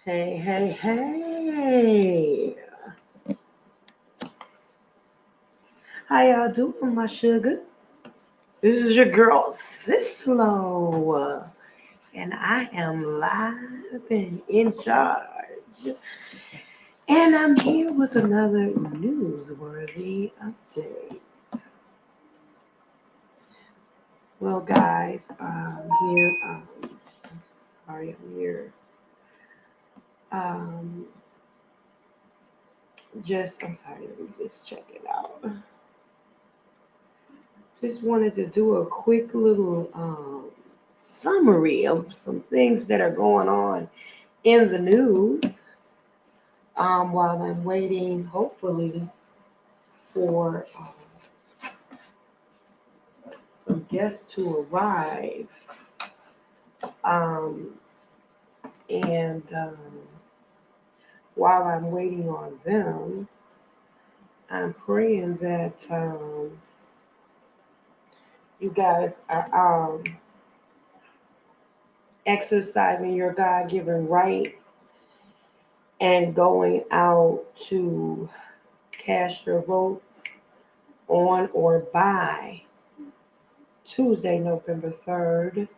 Hey, hey, hey. How y'all doing, my sugars? This is your girl, Sis-Lo. And I am live and in charge. And I'm here with another newsworthy update. Well, guys, I'm here. I'm sorry, I'm here. Um, I'm sorry, let me just check it out. Just wanted to do a quick little summary of some things that are going on in the news while I'm waiting, hopefully, for some guests to arrive. Um, and while I'm waiting on them, I'm praying that you guys are exercising your God given right and going out to cast your votes on or by Tuesday, November 3rd.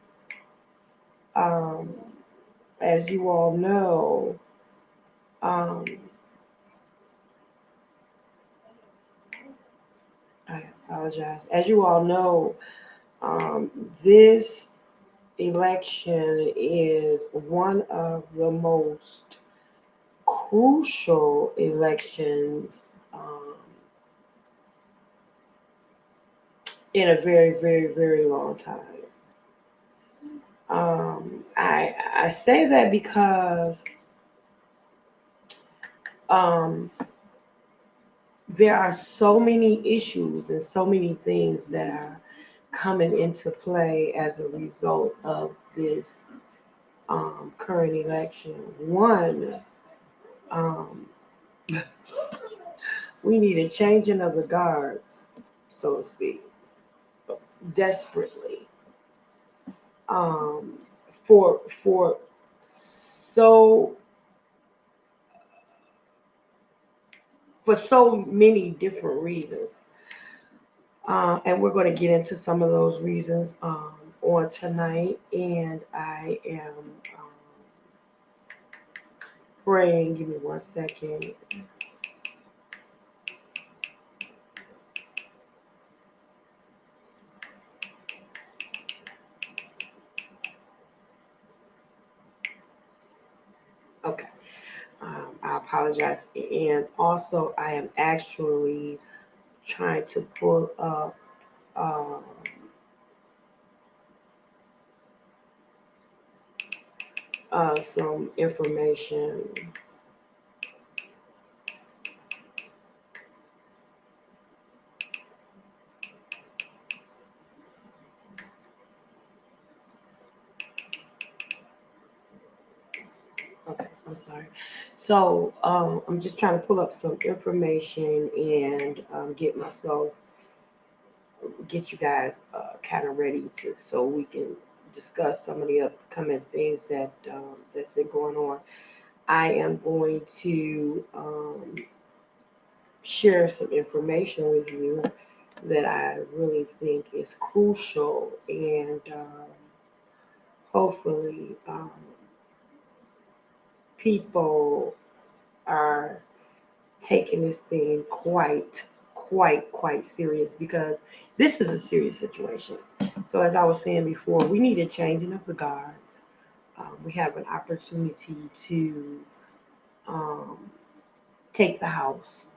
Um, as you all know, um, I apologize. As you all know, um, this election is one of the most crucial elections in a very, very, very long time. I say that because um, there are so many issues and so many things that are coming into play as a result of this current election. One, um, we need a changing of the guards, so to speak, desperately. Um, for so so many different reasons. And we're going to get into some of those reasons on tonight. And I am praying. Give me 1 second. Okay. I apologize. And also, I am actually trying to pull up some information. Okay, I'm sorry. So I'm just trying to pull up some information and get you guys kind of ready to so we can discuss some of the upcoming things that's been going on. I am going to share some information with you that I really think is crucial and hopefully people are taking this thing quite serious because this is a serious situation. So as I was saying before, we need a changing of the guards. We have an opportunity to um, take the House,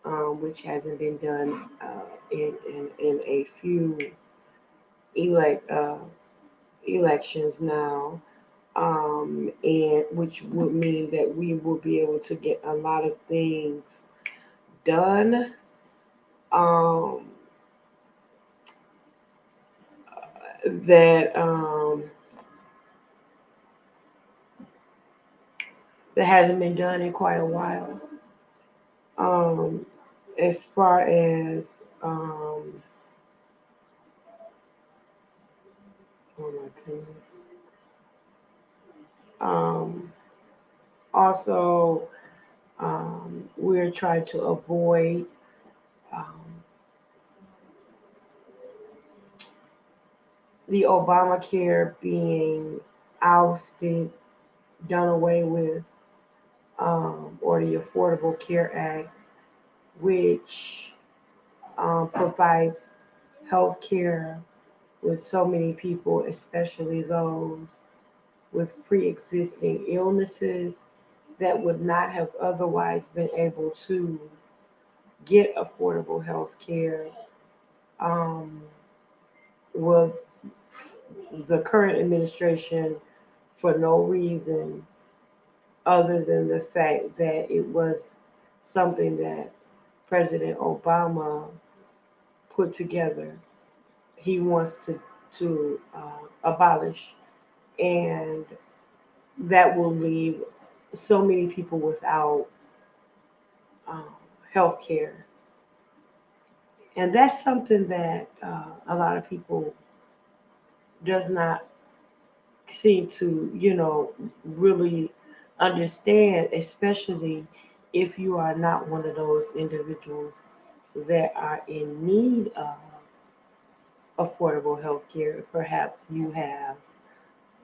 which hasn't been done in a few elect elections now, and which would mean that we will be able to get a lot of things done um, that that hasn't been done in quite a while. Um, as far as oh my goodness, um, Also, we're trying to avoid um, the Obamacare being ousted, done away with, or the Affordable Care Act, which provides health care with so many people, especially those with pre existing illnesses that would not have otherwise been able to get affordable health care. Um, will the current administration, for no reason other than the fact that it was something that President Obama put together, he wants to abolish, and that will leave so many people without um, health care. And that's something that a lot of people does not seem to, really understand, especially if you are not one of those individuals that are in need of affordable health care. Perhaps you have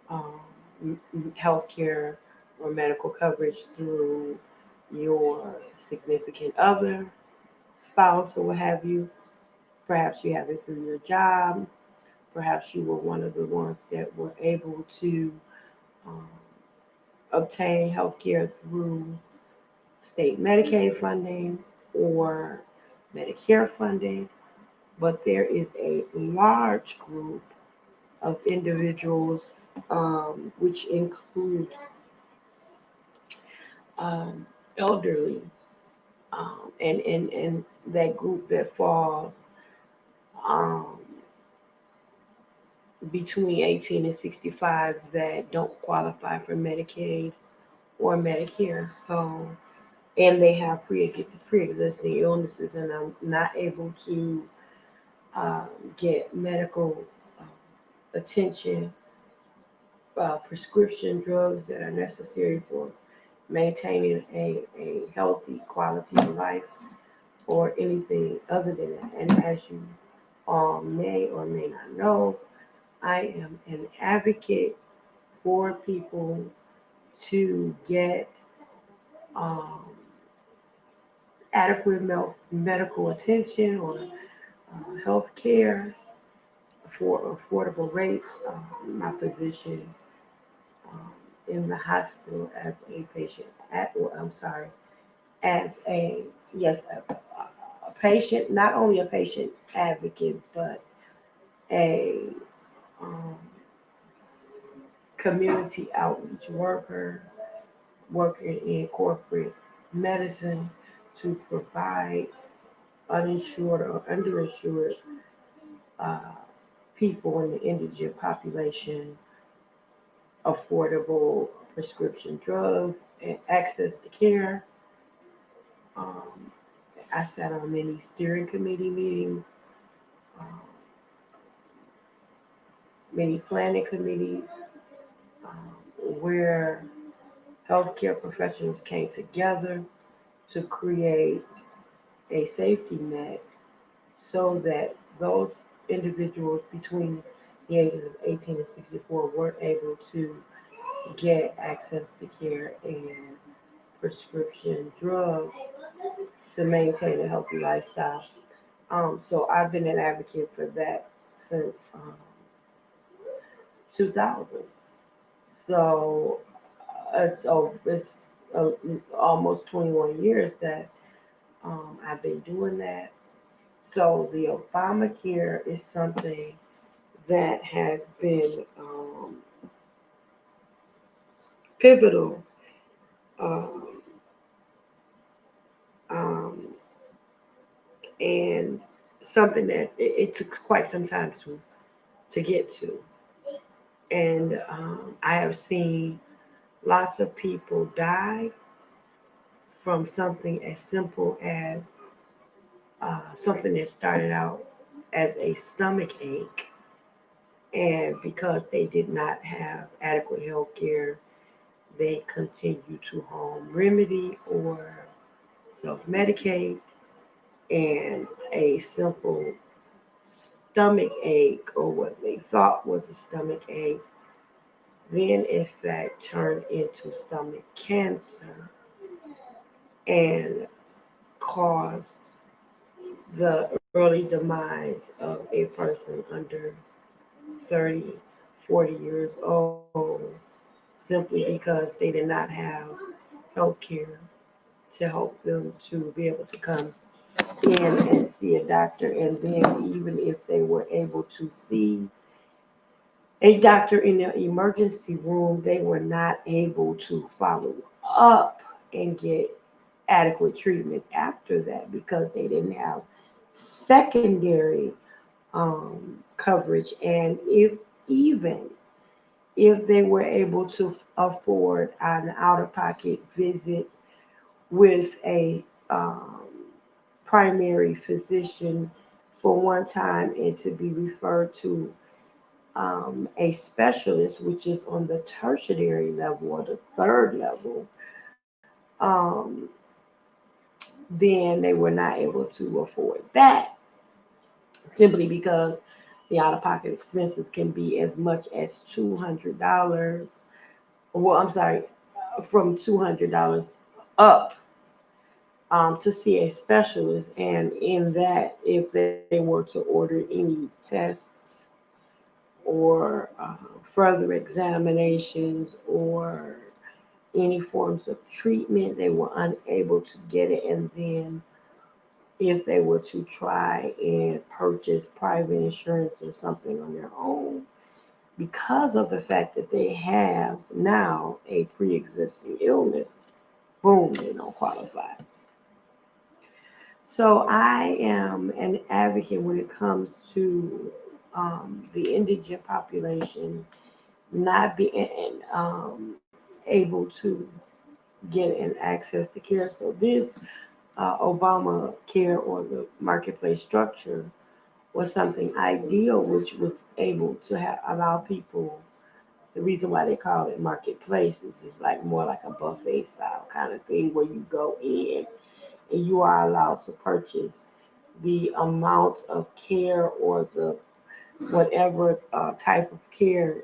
um, health care or medical coverage through your significant other, spouse, or what have you. Perhaps you have it through your job. Perhaps you were one of the ones that were able to um, obtain health care through state Medicaid funding or Medicare funding. But there is a large group of individuals, which include um, elderly, and that group that falls um, between 18 and 65 that don't qualify for Medicaid or Medicare. So, and they have pre-existing illnesses and are not able to get medical um, attention, prescription drugs that are necessary for maintaining a healthy quality of life or anything other than that. And as you all may or may not know, I am an advocate for people to get um, adequate medical attention or health care for affordable rates. My position um, in the hospital as a patient, I'm sorry, as a, yes, a patient, not only a patient advocate, but a um, community outreach worker working in corporate medicine to provide uninsured or underinsured uh, people in the indigent population affordable prescription drugs and access to care. Um, I sat on many steering committee meetings, um, many planning committees, where healthcare professionals came together to create a safety net so that those individuals between the ages of 18 and 64 were able to get access to care and prescription drugs to maintain a healthy lifestyle. So I've been an advocate for that since 2000. So it's almost 21 years that I've been doing that. So the Obamacare is something that has been pivotal, um, um, and something that it took quite some time to get to. And I have seen lots of people die from something as simple as something that started out as a stomach ache, and because they did not have adequate health care, they continue to home remedy or self-medicate, and a simple stomach ache, or what they thought was a stomach ache, then in fact turned into stomach cancer and caused the early demise of a person under 30, 40 years old, simply because they did not have health care to help them to be able to come in and see a doctor. And then, even if they were able to see a doctor in the emergency room, they were not able to follow up and get adequate treatment after that because they didn't have secondary coverage. And if even if they were able to afford an out of pocket visit with a primary physician for one time and to be referred to a specialist, which is on the tertiary level or the third level, um, then they were not able to afford that simply because the out of pocket expenses can be as much as $200. Well, I'm sorry, from $200 up to see a specialist. And in that, if they were to order any tests or further examinations or any forms of treatment, they were unable to get it. And then, if they were to try and purchase private insurance or something on their own, because of the fact that they have now a pre existing illness, boom, they don't qualify. So I am an advocate when it comes to the indigent population not being able to get an access to care. So this Obama care or the marketplace structure was something ideal, which was able to allow people. The reason why they call it marketplace is it's like more like a buffet style kind of thing where you go in and you are allowed to purchase the amount of care or the whatever type of care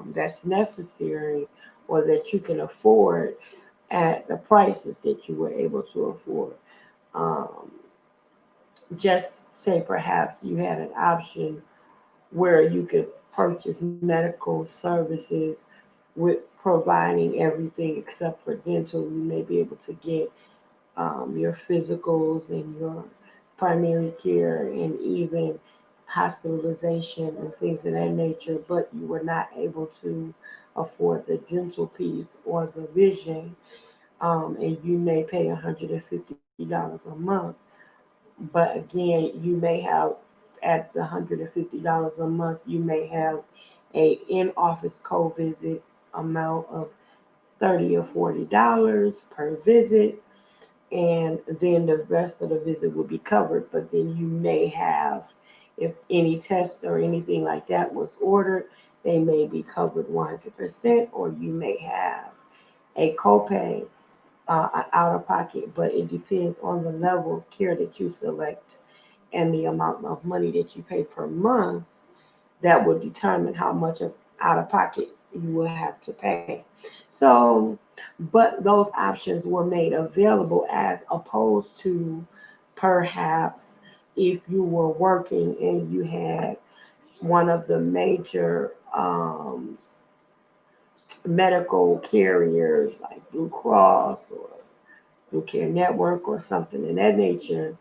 that's necessary or that you can afford at the prices that you were able to afford. Um, just say perhaps you had an option where you could purchase medical services with providing everything except for dental. You may be able to get your physicals and your primary care and even hospitalization and things of that nature, but you were not able to afford the dental piece or the vision, and you may pay $150 a month. But again, you may have at the $150 a month, you may have a in-office co-visit amount of 30 or $40 per visit, and then the rest of the visit will be covered. But then you may have, if any test or anything like that was ordered, they may be covered 100%, or you may have a copay out of pocket, but it depends on the level of care that you select and the amount of money that you pay per month that will determine how much of out of pocket you will have to pay. So, but those options were made available as opposed to perhaps if you were working and you had one of the major medical carriers like Blue Cross or Blue Care Network or something in that nature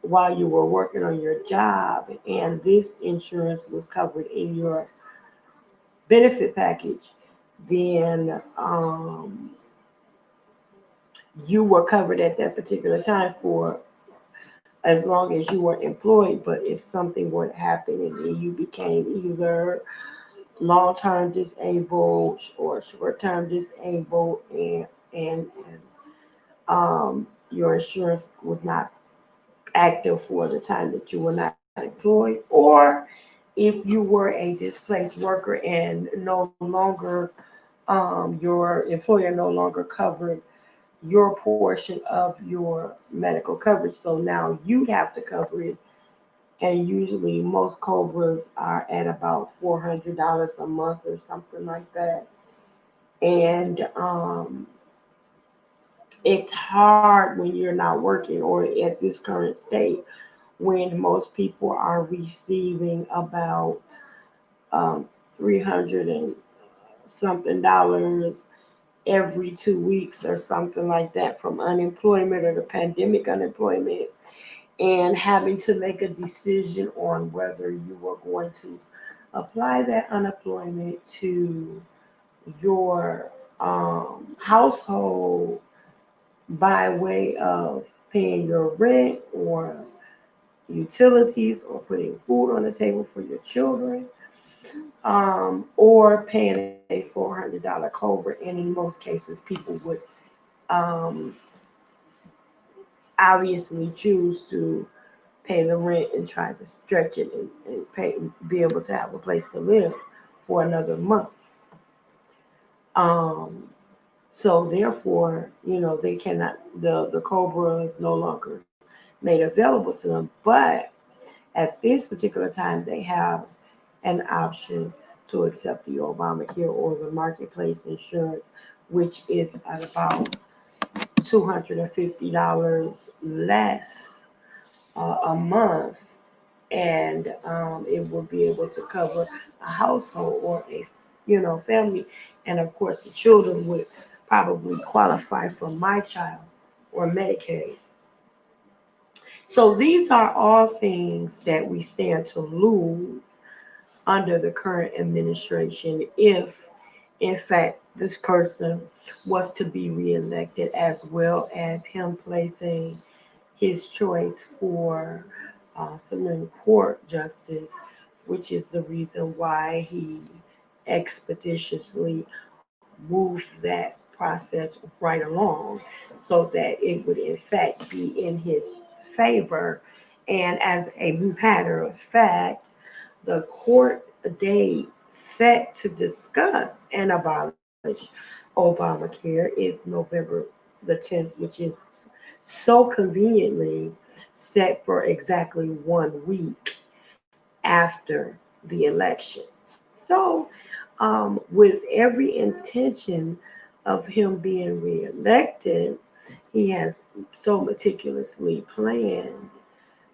while you were working on your job, and this insurance was covered in your benefit package, then you were covered at that particular time for as long as you were employed. But if something were to happen and you became either long-term disabled or short-term disabled, and your insurance was not active for the time that you were not employed, or if you were a displaced worker and no longer your employer no longer covered your portion of your medical coverage. So now you'd have to cover it. And usually most Cobras are at about $400 a month or something like that. And it's hard when you're not working or at this current state when most people are receiving about 300 and something dollars every 2 weeks or something like that from unemployment or the pandemic unemployment, and having to make a decision on whether you are going to apply that unemployment to your household by way of paying your rent or utilities or putting food on the table for your children, or paying a $400 Cobra. And in most cases, people would um, obviously choose to pay the rent and try to stretch it and pay, be able to have a place to live for another month. Um, so therefore, they cannot, the Cobra is no longer made available to them. But at this particular time, they have an option to accept the Obamacare or the marketplace insurance, which is at about $250 less a month, and it will be able to cover a household or a family, and of course the children would probably qualify for My Child or Medicaid. So these are all things that we stand to lose under the current administration if, in fact, this person was to be reelected, as well as him placing his choice for Supreme Court justice, which is the reason why he expeditiously moved that process right along so that it would, in fact, be in his favor. And as a matter of fact, the court date set to discuss and abolish Obamacare is November the 10th, which is so conveniently set for exactly 1 week after the election. So, with every intention of him being reelected, he has so meticulously planned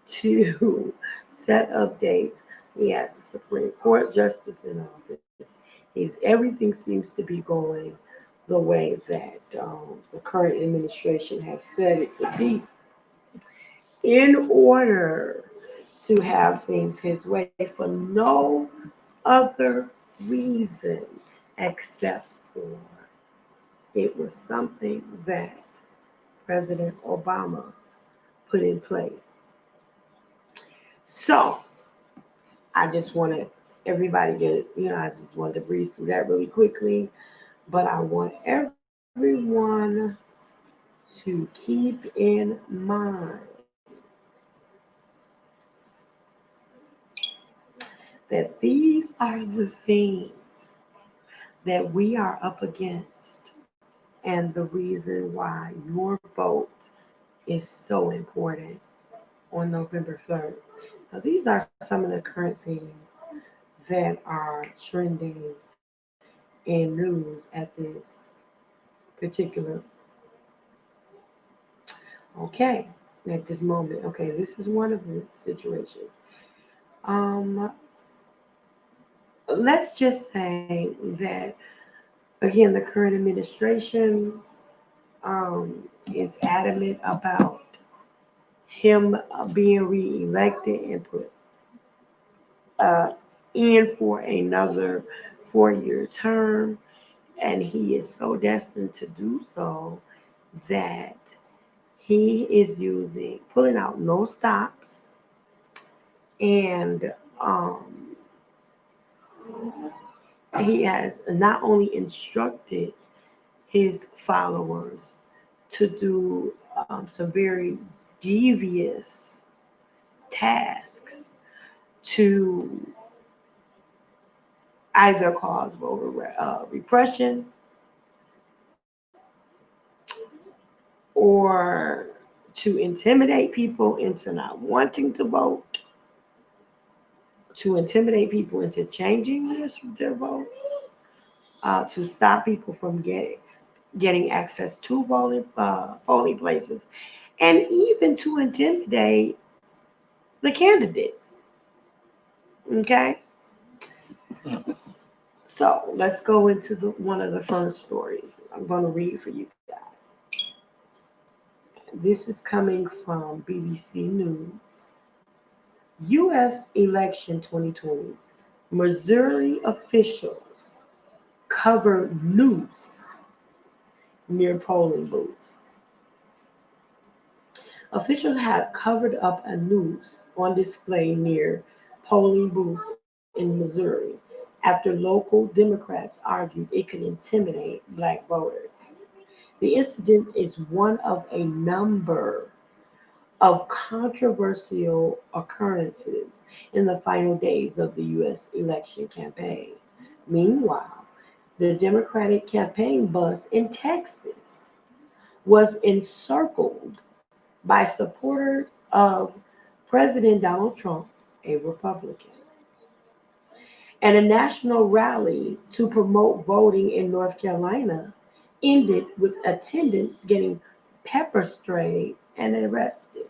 to set up dates. He has a Supreme Court justice in office. Everything seems to be going the way that the current administration has said it to be, in order to have things his way for no other reason except for it was something that President Obama put in place. So I just wanted everybody to, I just wanted to breeze through that really quickly. But I want everyone to keep in mind that these are the things that we are up against, and the reason why your vote is so important on November 3rd. Now, these are some of the current things that are trending in news at this particular, okay, at this moment. Okay, this is one of the situations. Um, let's just say that, again, the current administration is adamant about him being reelected and put uh, in for another 4-year term. And he is so destined to do so that he is pulling out no stops, and he has not only instructed his followers to do some very devious tasks to either cause voter repression or to intimidate people into not wanting to vote, to intimidate people into changing their votes, to stop people from getting access to polling places, and even to intimidate the candidates. Okay, so let's go into one of the first stories. I'm going to read for you guys. This is coming from BBC News. U.S. election 2020. Missouri officials cover noose near polling booths. Officials had covered up a noose on display near polling booths in Missouri after local Democrats argued it could intimidate black voters. The incident is one of a number of controversial occurrences in the final days of the U.S. election campaign. Meanwhile, the Democratic campaign bus in Texas was encircled by supporters of President Donald Trump, a Republican. And a national rally to promote voting in North Carolina ended with attendants getting pepper sprayed and arrested.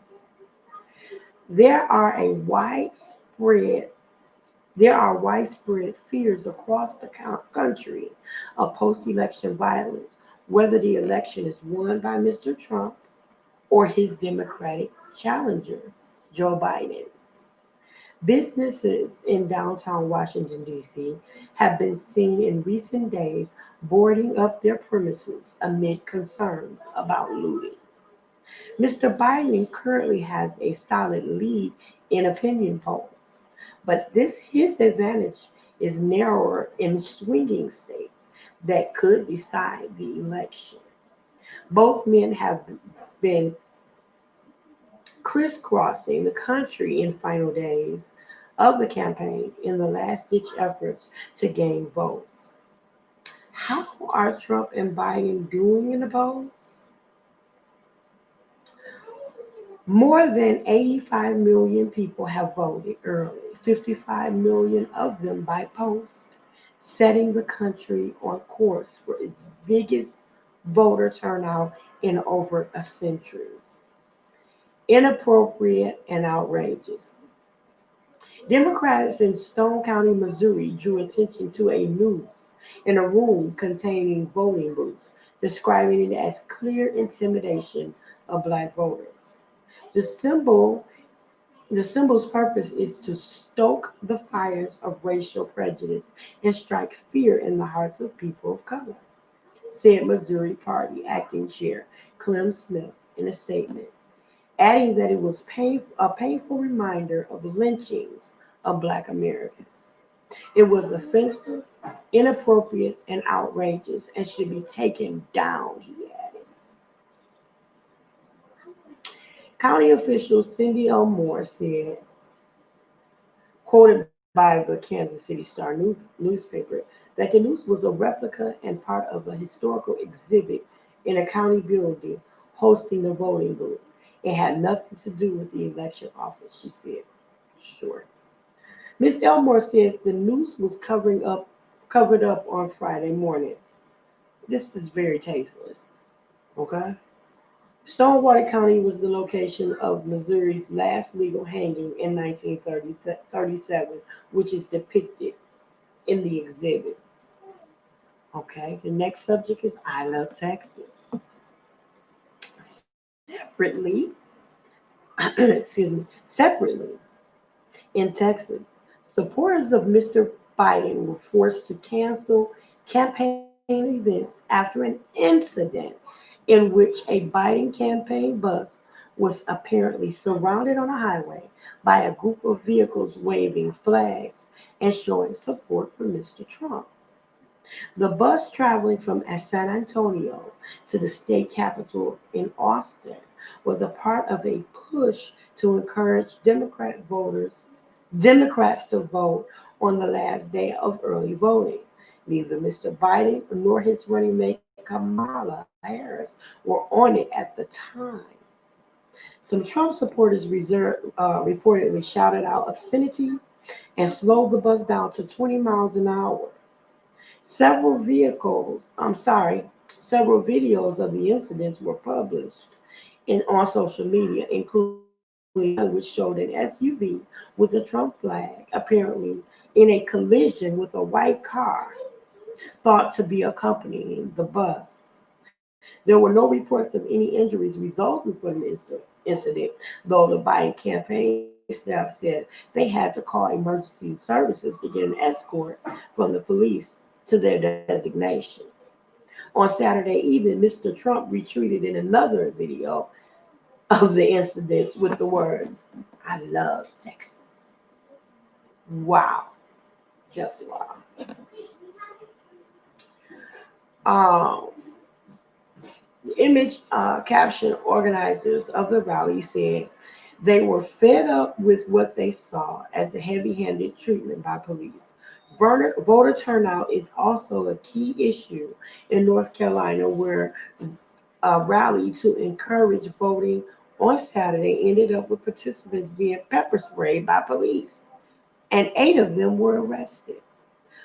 There are a widespread there are widespread fears across the country of post-election violence, whether the election is won by Mr. Trump or his Democratic challenger, Joe Biden. Businesses in downtown Washington, D.C. have been seen in recent days boarding up their premises amid concerns about looting. Mr. Biden currently has a solid lead in opinion polls, but his advantage is narrower in swinging states that could decide the election. Both men have been crisscrossing the country in final days of the campaign in the last-ditch efforts to gain votes. How are Trump and Biden doing in the polls? More than 85 million people have voted early, 55 million of them by post, setting the country on course for its biggest voter turnout in over a century. Inappropriate and outrageous. Democrats in Stone County, Missouri drew attention to a noose in a room containing voting booths, describing it as clear intimidation of black voters. The symbol the symbol's purpose is to stoke the fires of racial prejudice and strike fear in the hearts of people of color, said Missouri Party Acting Chair Clem Smith in a statement, adding that it was a painful reminder of lynchings of Black Americans. It was offensive, inappropriate, and outrageous and should be taken down, he added. County official Cindy L. Moore said, quoted by the Kansas City Star newspaper, that the news was a replica and part of a historical exhibit in a county building hosting the voting booths. It had nothing to do with the election office, she said. Sure. Ms. Elmore says the news was covered up on Friday morning. This is very tasteless. Okay? Stonewater County was the location of Missouri's last legal hanging in 1937, which is depicted in the exhibit. Okay, the next subject is I Love Texas. Separately, in Texas, supporters of Mr. Biden were forced to cancel campaign events after an incident in which a Biden campaign bus was apparently surrounded on a highway by a group of vehicles waving flags and showing support for Mr. Trump. The bus traveling from San Antonio to the state capitol in Austin was a part of a push to encourage Democrats to vote on the last day of early voting. Neither Mr. Biden nor his running mate Kamala Harris were on it at the time. Some Trump supporters reportedly shouted out obscenities and slowed the bus down to 20 miles an hour. Several vehicles, I'm sorry, several videos of the incidents were published on social media, including one which showed an SUV with a Trump flag, apparently in a collision with a white car thought to be accompanying the bus. There were no reports of any injuries resulting from the incident, though the Biden campaign staff said they had to call emergency services to get an escort from the police to their designation. On Saturday evening, Mr. Trump retweeted in another video of the incidents with the words, "I love Texas." Wow, just wow. Um, the image caption organizers of the rally said they were fed up with what they saw as a heavy handed treatment by police. Voter turnout is also a key issue in North Carolina, where a rally to encourage voting on Saturday ended up with participants being pepper sprayed by police, and 8 of them were arrested.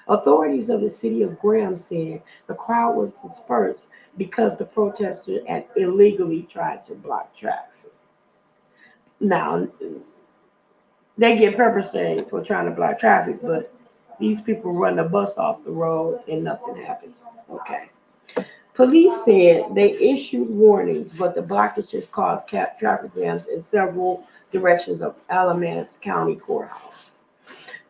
Authorities of the city of Graham said the crowd was dispersed because the protesters had illegally tried to block traffic. Now, they get pepper sprayed for trying to block traffic, but these people run the bus off the road and nothing happens. Okay. Police said they issued warnings, but the blockages caused traffic jams in several directions of Alamance County Courthouse.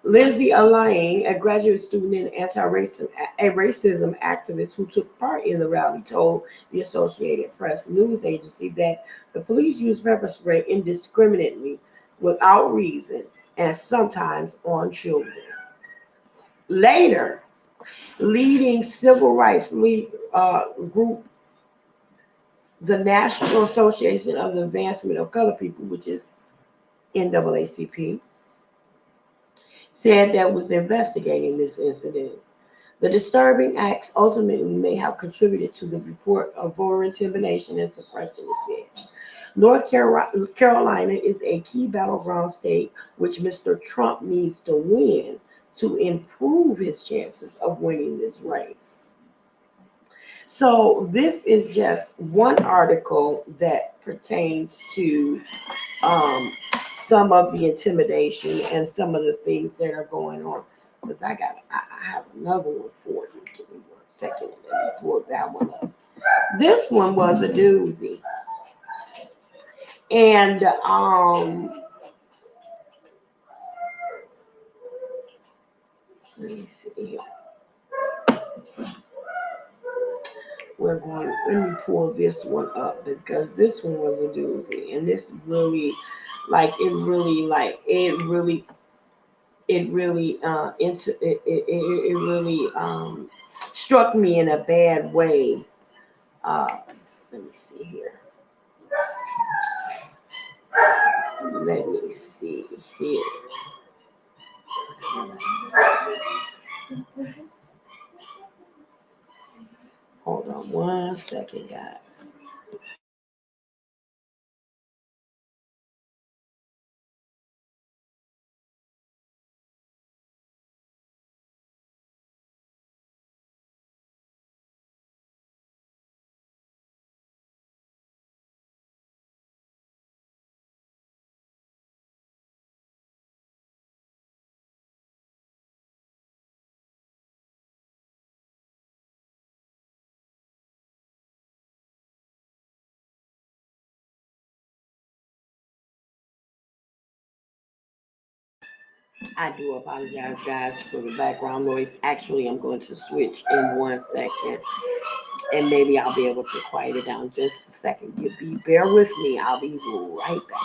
Lindsay Alain, a graduate student and anti-racism activist who took part in the rally, told the Associated Press news agency that the police used pepper spray indiscriminately, without reason, and sometimes on children. Later, leading civil rights group, the National Association of the Advancement of Colored People, which is NAACP, said that was investigating this incident. The disturbing acts ultimately may have contributed to the report of voter intimidation and suppression, it said. North Carolina is a key battleground state which Mr. Trump needs to win to improve his chances of winning this race. So this is just one article that pertains to um, some of the intimidation and some of the things that are going on. But I have another one for you. Give me 1 second. Let me pull that one up. This one was a doozy. And let me see here. Let me pull this one up because this one was a doozy. And this really, it really struck me in a bad way. Uh, Let me see here. Let me see here. Hold on 1 second, guys. I do apologize, guys, for the background noise. Actually, I'm going to switch in 1 second, and maybe I'll be able to quiet it down just a second. Bear with me. I'll be right back.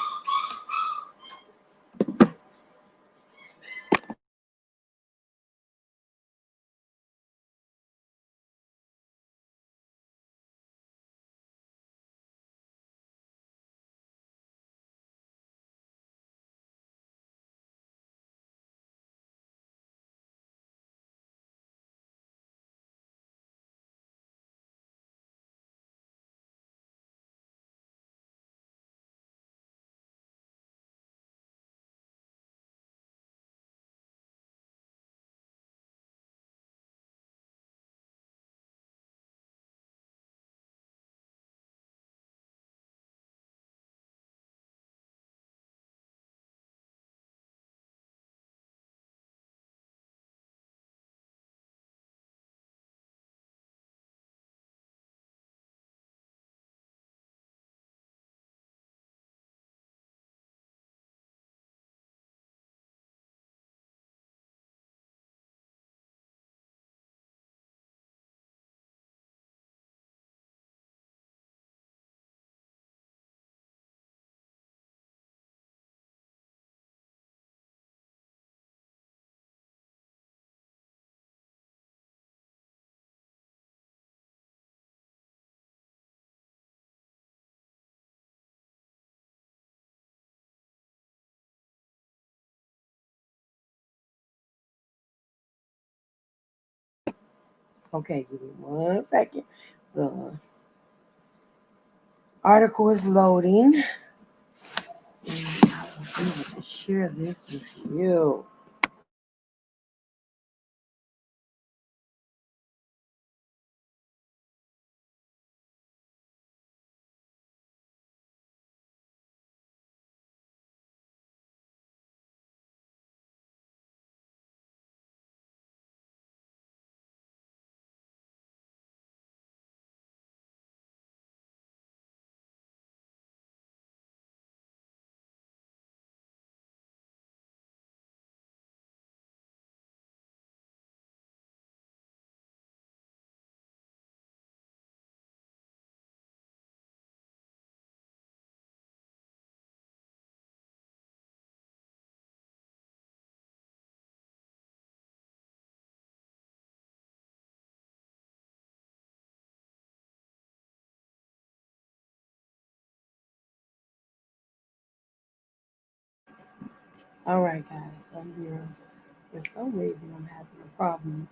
Okay, give me 1 second. The article is loading. And I will be able to share this with you. All right, guys, I'm here. For some reason, I'm having a problem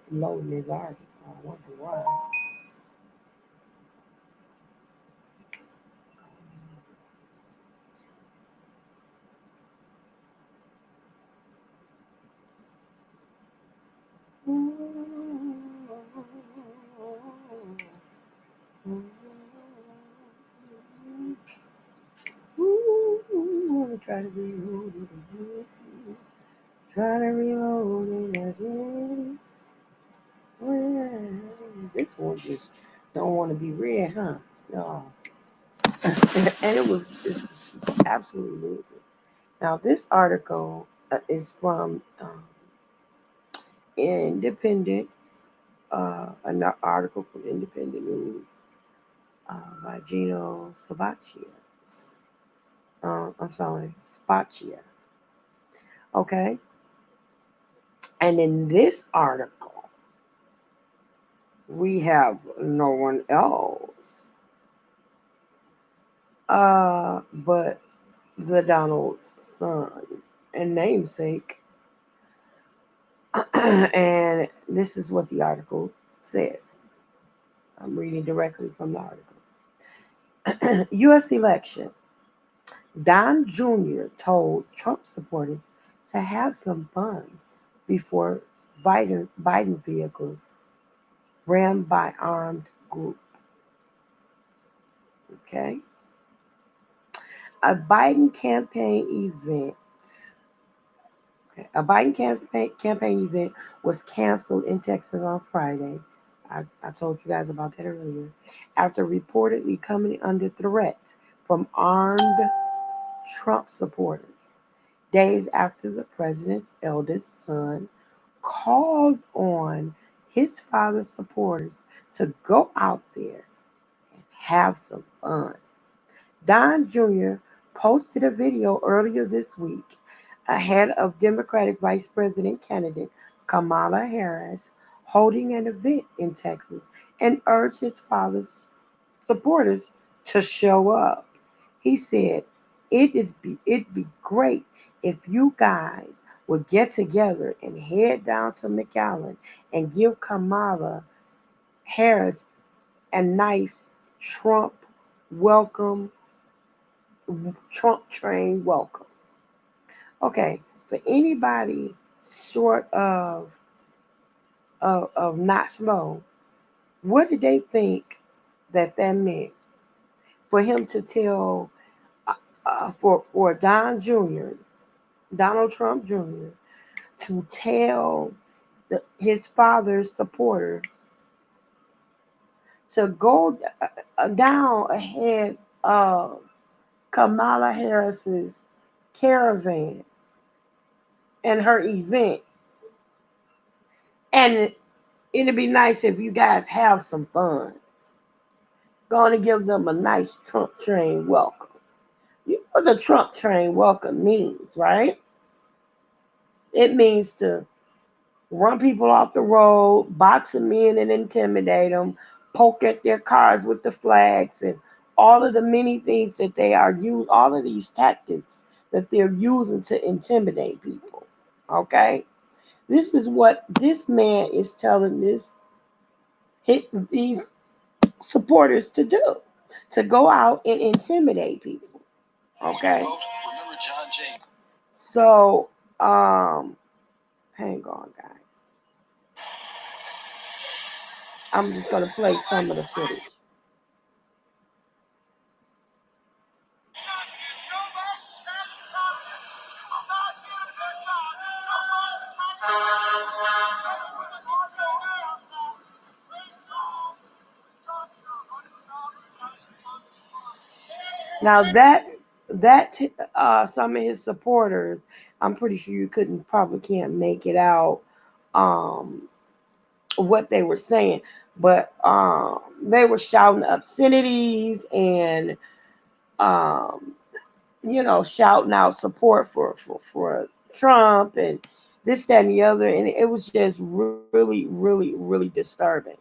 loading this article. I wonder why. Try to reload it again. Try to reload it again. Well, this one just don't want to be read, huh? No. And this is absolutely ludicrous. Now, this article is from Independent, an article from Independent News by Gino Sabaccia. I'm sorry, Spaccia. Okay. And in this article, we have no one else but the Donald's son and namesake. And this is what the article says. I'm reading directly from the article. U.S. election. Don Jr. told Trump supporters to have some fun before Biden vehicles rammed by armed group. Okay. A Biden campaign event. Okay. A Biden campaign event was canceled in Texas on Friday. I told you guys about that earlier. After reportedly coming under threat from armed Trump supporters, days after the president's eldest son called on his father's supporters to go out there and have some fun. Don Jr. posted a video earlier this week ahead of Democratic Vice President candidate Kamala Harris holding an event in Texas and urged his father's supporters to show up. He said, it'd be great if you guys would get together and head down to McAllen and give Kamala Harris a nice Trump welcome, Trump train welcome. Okay, for anybody short of not slow, what did they think that meant for him to tell for Don Jr. Donald Trump Jr. to tell his father's supporters to go down ahead of Kamala Harris's caravan and her event, and it'd be nice if you guys have some fun. Going to give them a nice Trump train welcome. You know what the Trump train welcome means, right? It means to run people off the road, box them in and intimidate them, poke at their cars with the flags, and all of the many things that they are using, all of these tactics that they're using to intimidate people. Okay? This is what this man is telling this these supporters to do, to go out and intimidate people. Okay. So, hang on, guys. I'm just gonna play some of the footage. Now that's some of his supporters. I'm pretty sure you couldn't probably can't make it out um, what they were saying, but they were shouting obscenities and um, shouting out support for Trump and this, that, and the other, and it was just really, really, really disturbing.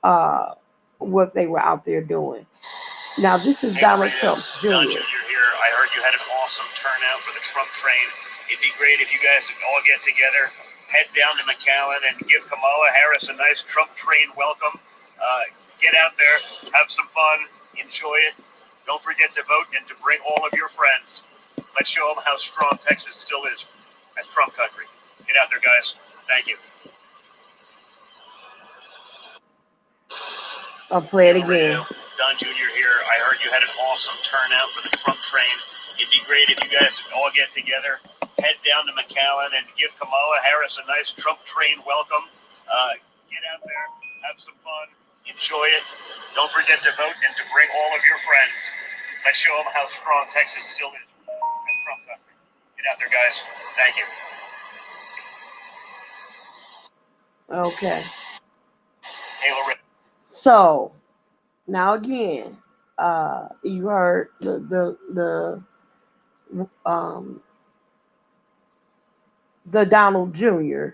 Uh, what they were out there doing. Now this is Donald Trump's Don Jr. Jr. here. I heard you had an awesome turnout for the Trump train. It'd be great if you guys all get together, head down to McAllen, and give Kamala Harris a nice Trump train welcome. Get out there, have some fun, enjoy it. Don't forget to vote and to bring all of your friends. Let's show them how strong Texas still is as Trump country. Get out there, guys. Thank you. I'll play it again. Don Jr. here. I heard you had an awesome turnout for the Trump train. It'd be great if you guys all get together, head down to McAllen, and give Kamala Harris a nice Trump train welcome. Get out there, have some fun, enjoy it. Don't forget to vote and to bring all of your friends. Let's show them how strong Texas still is as Trump country. Get out there, guys. Thank you. Okay. Hey, Loretta. So now again, you heard um, the Donald Jr.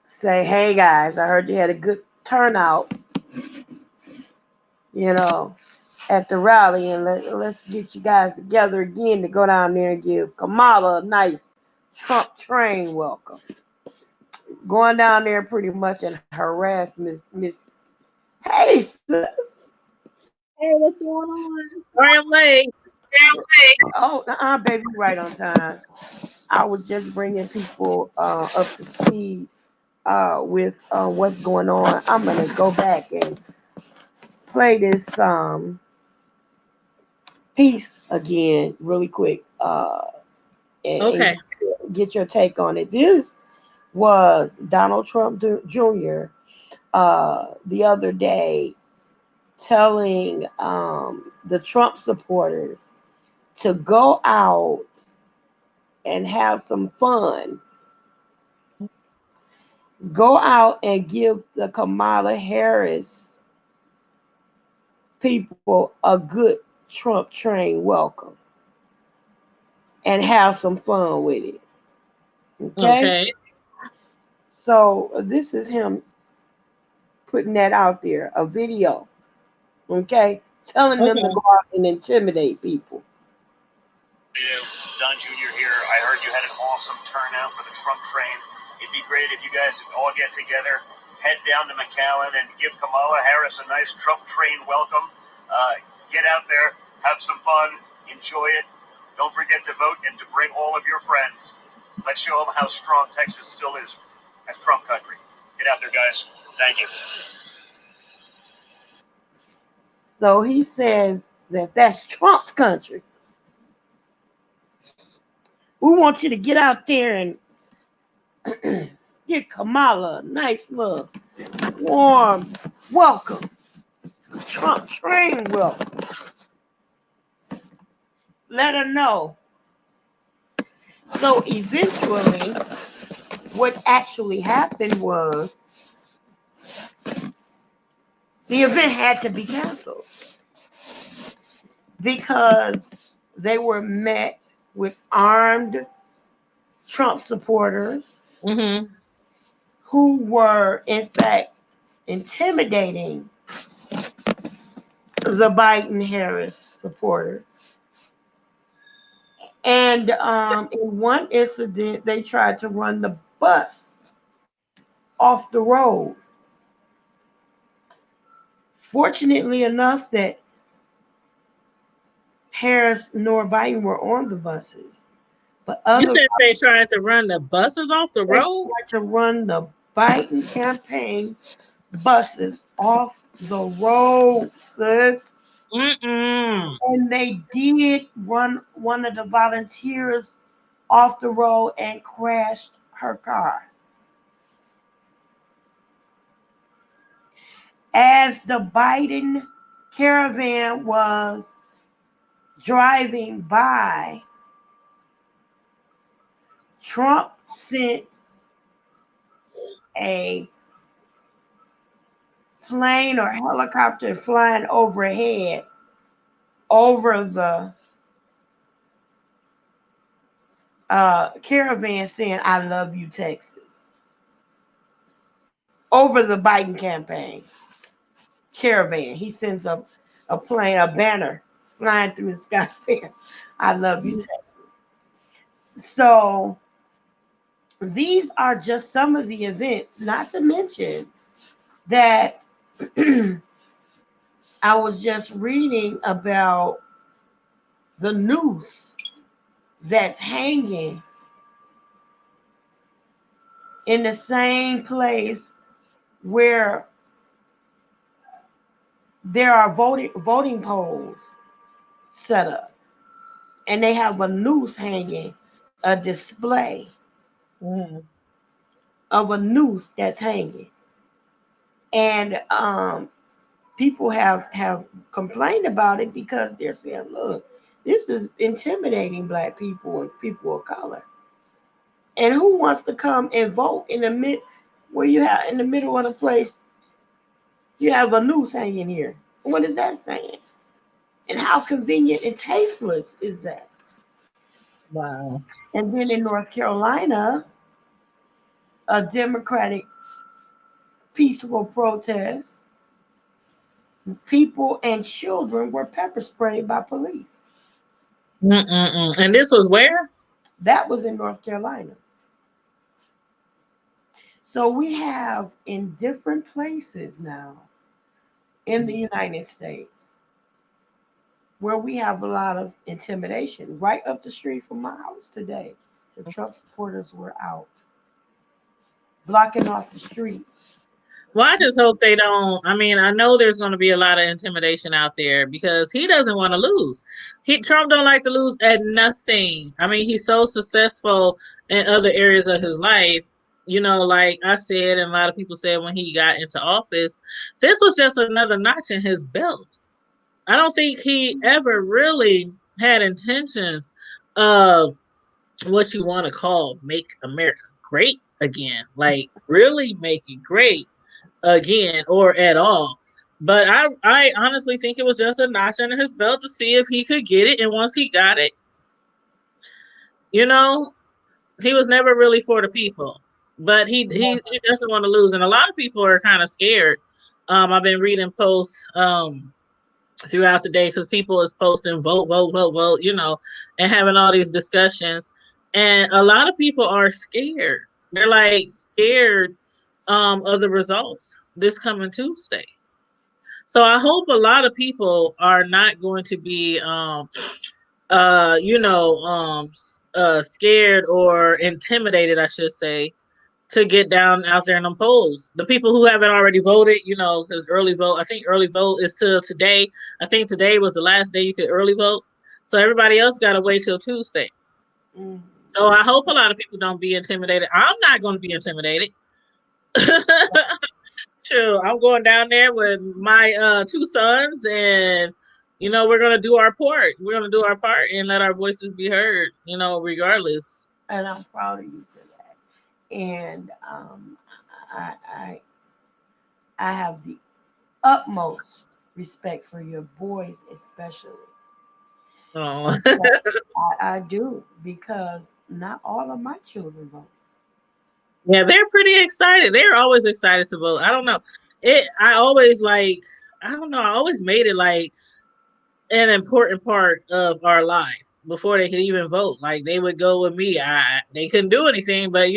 say, "Hey guys, I heard you had a good turnout, you know, at the rally, and let's get you guys together again to go down there and give Kamala a nice Trump train welcome." Going down there pretty much and harass Miss. Hey sis. Hey, what's going on? Sorry I'm late. Oh, baby, right on time. I was just bringing people up to speed with what's going on. I'm gonna go back and play this piece again really quick and Okay. get your take on it. This was Donald Trump Jr. The other day telling the Trump supporters to go out and have some fun. Go out and give the Kamala Harris people a good Trump train welcome and have some fun with it. Okay? Okay. So this is him putting that out there, a video. Okay? Telling them to Okay. go out and intimidate people. Don Jr. here. I heard you had an awesome turnout for the Trump train. It'd be great if you guys all get together, head down to McAllen, and give Kamala Harris a nice Trump train welcome. Get out there, have some fun, enjoy it. Don't forget to vote and to bring all of your friends. Let's show them how strong Texas still is as Trump country. Get out there, guys. Thank you. So he says that that's Trump's country. We want you to get out there and get Kamala a nice little warm welcome. Trump train welcome. Let her know. So eventually, what actually happened was the event had to be canceled because they were met with armed Trump supporters Mm-hmm. who were, in fact, intimidating the Biden Harris supporters. And in one incident, they tried to run the bus off the road. Fortunately enough that Harris nor Biden were on the buses, but You other said they tried to run the buses off the they road? tried to run the Biden campaign buses off the road, sis. Mm-mm. And they did run one of the volunteers off the road and crashed her car. As the Biden caravan was driving by, Trump sent a plane or helicopter flying overhead over the caravan saying, I love you, Texas. Over the Biden campaign caravan. He sends a plane, a banner flying through the sky saying, I love you, Texas. So these are just some of the events, not to mention that I was just reading about the noose that's hanging in the same place where there are voting polls set up, and they have a noose hanging, a display Mm. of a noose that's hanging, and people have complained about it because they're saying, look, this is intimidating black people and people of color. And who wants to come and vote in the where you have in the middle of the place you have a noose hanging here? What is that saying? And how convenient and tasteless is that? Wow. And then in North Carolina, a Democratic peaceful protest, people and children were pepper sprayed by police. Mm-mm-mm. And this was where? That was in North Carolina. So we have in different places now in the United States where we have a lot of intimidation. Right up the street from my house today, the Trump supporters were out blocking off the street. Well, I just hope they don't. I mean, I know there's going to be a lot of intimidation out there because he doesn't want to lose. Trump don't like to lose at nothing. I mean, he's so successful in other areas of his life. You know, like I said, and a lot of people said when he got into office, this was just another notch in his belt. I don't think he ever really had intentions of what you want to call make America great again. Like really make it great again or at all. But I honestly think it was just a notch under his belt to see if he could get it. And once he got it, you know, he was never really for the people. But he doesn't want to lose. And a lot of people are kind of scared. I've been reading posts throughout the day because people is posting vote, vote, vote, vote, and having all these discussions. And a lot of people are scared. They're like scared of the results this coming Tuesday. So I hope a lot of people are not going to be scared or intimidated, I should say, to get down out there in them polls. The people who haven't already voted, because early vote, I think early vote is till today. I think today was the last day you could early vote. So everybody else got to wait till Tuesday. Mm. So I hope a lot of people don't be intimidated. I'm not going to be intimidated. Sure, I'm going down there with my two sons, and we're gonna do our part. We're gonna do our part and let our voices be heard. Regardless. And I'm proud of you for that. And I, I, I have the utmost respect for your boys, especially. Oh. I do because not all of my children vote. Yeah, they're pretty excited. They're always excited to vote. I don't know. I always like. I don't know. I always made it like an important part of our life before they could even vote. Like they would go with me. They couldn't do anything, but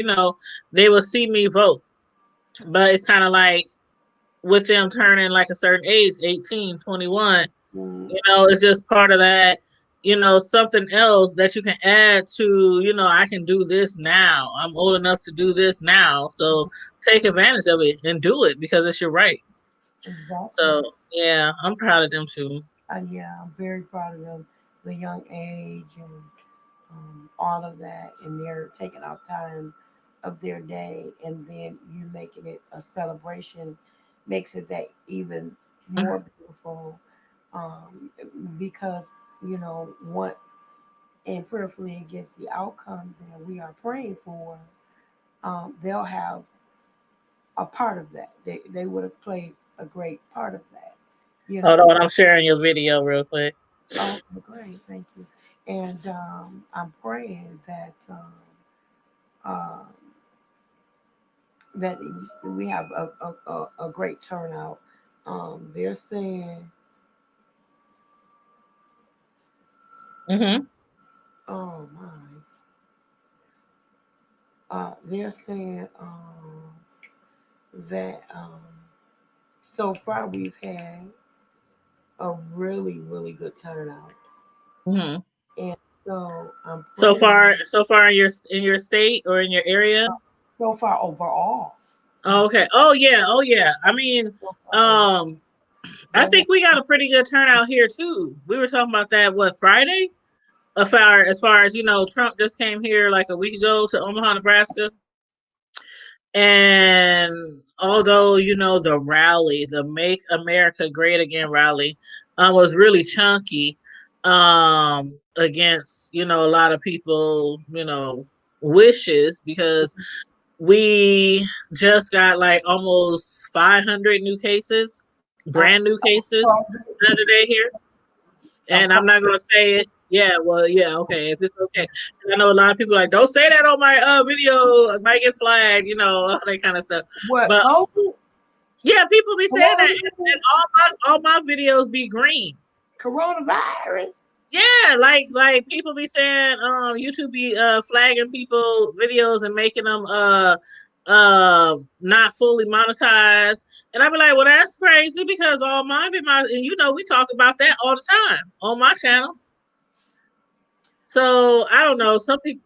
they would see me vote. But it's kind of like with them turning like a certain age, 18, 21. Mm, It's just part of that, something else that you can add to, I can do this now. I'm old enough to do this now. So take advantage of it and do it because it's your right. exactly. So yeah, I'm proud of them too. Yeah, I'm very proud of them, the young age and all of that, and they're taking out time of their day, and then you making it a celebration makes it that even more beautiful, um, because once and prayerfully it gets the outcome that we are praying for, they'll have a part of that. They would have played a great part of that, you Hold know. on, I'm sharing your video real quick. Oh, great, thank you. And I'm praying that um, that we have a great turnout. They're saying, Hmm. oh my, they're saying that so far we've had a really, really good turnout. Hmm. And so I'm So praying far, so far in your state or in your area. so far overall. Oh, okay. Oh yeah. Oh yeah. I mean, So far over, um, I there was think we got a pretty good turnout here too. We were talking about that what Friday? As far as Trump just came here like a week ago to Omaha, Nebraska, and although the rally, the "Make America Great Again" rally, was really chunky, against a lot of people, wishes because we just got like almost 500 new cases, uh, brand new cases the other day here. of And I'm not gonna say it. Yeah, well, yeah, okay, if it's okay. And I know a lot of people are like, don't say that on my video, it might get flagged, all that kind of stuff. what But COVID, yeah, people be saying that, and coronavirus, all my videos be green. coronavirus. Yeah, like people be saying, YouTube be flagging people videos and making them not fully monetized, and I be like, well, that's crazy because all mine be my, and we talk about that all the time on my channel. So I don't know. Some people,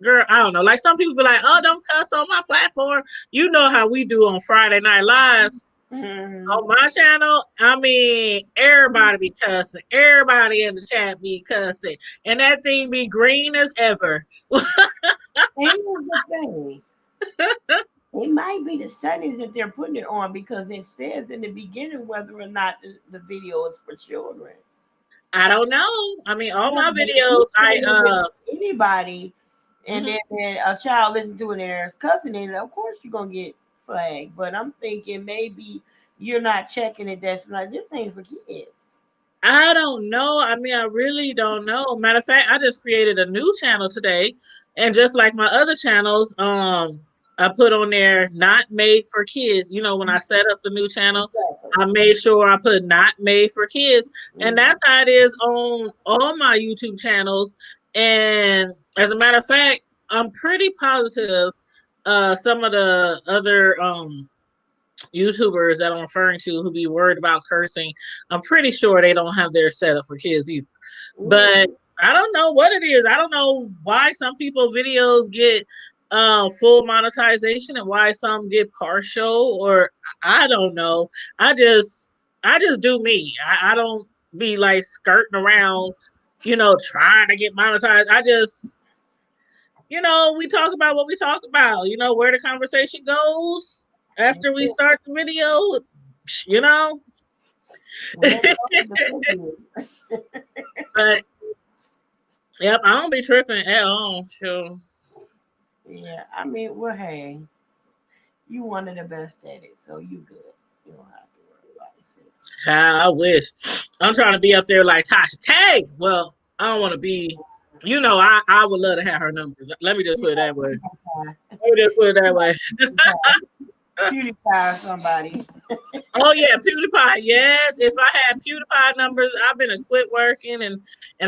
girl, I don't know. Like some people be like, "Oh, don't cuss on my platform." You know how we do on Friday Night Lives Mhm. on my channel. I mean, everybody be cussing. Everybody in the chat be cussing, and that thing be green as ever. And here's the thing. It might be the settings that they're putting it on because it says in the beginning whether or not the video is for children. I don't know. I mean, all Yeah, my but if you videos, say if it's anybody and mhm. then a child listens to it and there's cussing in it, of course you're gonna get flagged. But I'm thinking maybe you're not checking it. That's like this ain't for kids. I don't know. I mean, I really don't know. Matter of fact, I just created a new channel today, and just like my other channels, I put on there "not made for kids." When I set up the new channel, Exactly. I made sure I put "not made for kids," and Mhm. that's how it is on all my YouTube channels. And as a matter of fact, I'm pretty positive. Some of the other YouTubers that I'm referring to who be worried about cursing, I'm pretty sure they don't have their setup for kids either. But Mhm. I don't know what it is. I don't know why some people videos get full monetization and why some get partial, or I don't know. I just do me. I don't be like skirting around, trying to get monetized. I just we talk about what we talk about, where the conversation goes after we start the video, you know. Whatever the thing is. But yep, I don't be tripping at all. Sure. Yeah, I mean, well, hey, you one of the best at it, so you good. You don't have to worry about it, sis. I wish. I'm trying to be up there like Tasha K. Well, I don't want to be. I would love to have her numbers. Let me just put it that way. Let me just put it that way. PewDiePie or somebody. Oh yeah, PewDiePie. Yes, if I had PewDiePie numbers, I've been to quit working and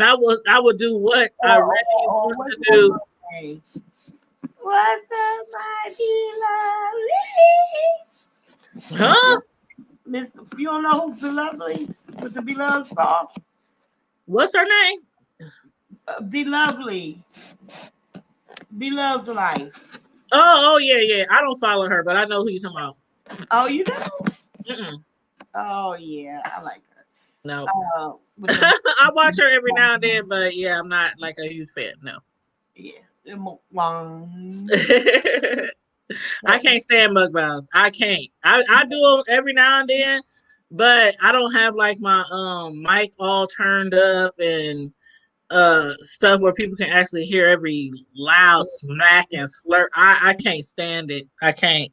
I would do what I really Or want what's to that do. song name? What's up, my Huh? Miss, you don't know who Belovely with the Beloved sauce? What's her name? Belovely, Beloved Life. Oh, yeah, yeah. I don't follow her, but I know who you're talking about. Oh, you know? Mm-mm. Oh yeah, I like her. No. With the I watch her every now and then, but yeah, I'm not like a huge fan. No. yeah, the mukbang. I But can't stand mukbangs. I can't. I do them every now and then, but I don't have like my mic all turned up and stuff where people can actually hear every loud smack and slur. I can't stand it. I can't.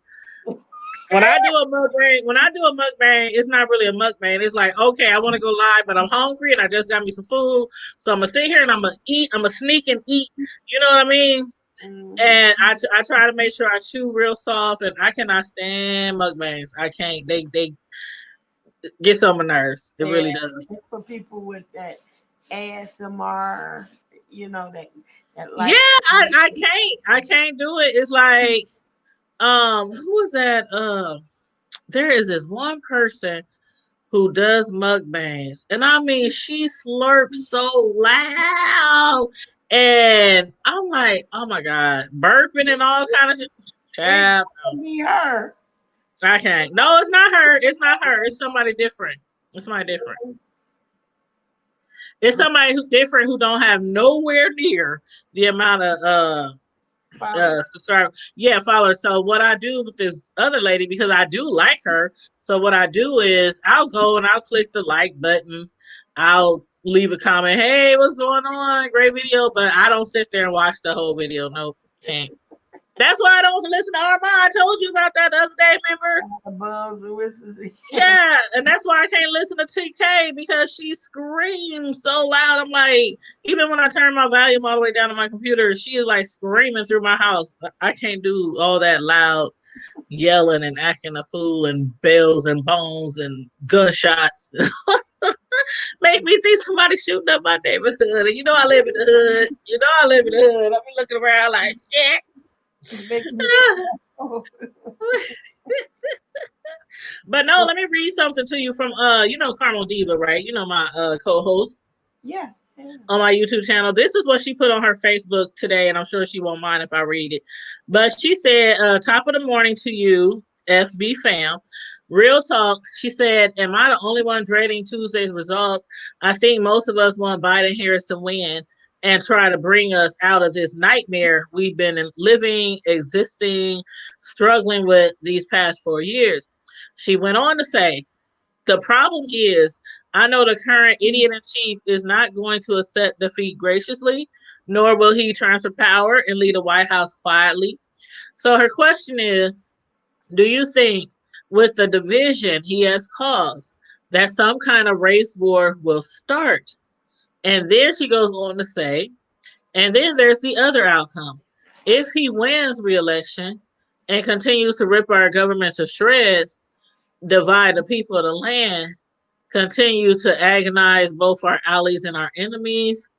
When I do a mukbang, it's not really a mukbang. It's like, okay, I want to go live, but I'm hungry and I just got me some food. So I'm gonna sit here and I'm gonna eat. I'm gonna sneak and eat. You know what I mean? mm, And I try to make sure I chew real soft, and I cannot stand mukbangs. I can't. They get on my nerves. It yeah, really does. it's for people with that ASMR, that Yeah, like. I can't do it. It's like who is that? There is this one person who does mukbangs, and I mean she slurps so loud, and I'm like, oh my god, burping and all kind of shit. It Child, no. can be her. I can't. No, it's not her. It's not her. It's somebody different. It's somebody different. It's somebody who different who don't have nowhere near the amount of subscribe, yeah, follow. So what I do with this other lady, because I do like her, so what I do is I'll go and I'll click the like button, I'll leave a comment, hey, what's going on, great video, but I don't sit there and watch the whole video. Nope, can't. That's why I don't listen to Armand. I told you about that the other day, remember? The buzz and whistles. Yeah, and that's why I can't listen to TK, because she screams so loud. I'm like, even when I turn my volume all the way down on my computer, she is like screaming through my house. I can't do all that loud yelling and acting a fool and bells and bones and gunshots. Make me think somebody shooting up my neighborhood. And you know I live in the hood. You know I live in the hood. I be looking around like shit. Making me oh, But no, let me read something to you from Carmel Diva, right? You know my co-host yeah, yeah. on my YouTube channel. This is what she put on her Facebook today, and I'm sure she won't mind if I read it. But she said, top of the morning to you, FB fam. Real talk, she said, am I the only one dreading Tuesday's results? I think most of us want Biden Harris to win and try to bring us out of this nightmare we've been living, existing, struggling with these past 4 years. She went on to say, the problem is, I know the current idiot in chief is not going to accept defeat graciously, nor will he transfer power and lead the White House quietly. So her question is, do you think with the division he has caused that some kind of race war will start? And then she goes on to say, and then there's the other outcome. If he wins re-election and continues to rip our government to shreds, divide the people of the land, continue to agonize both our allies and our enemies,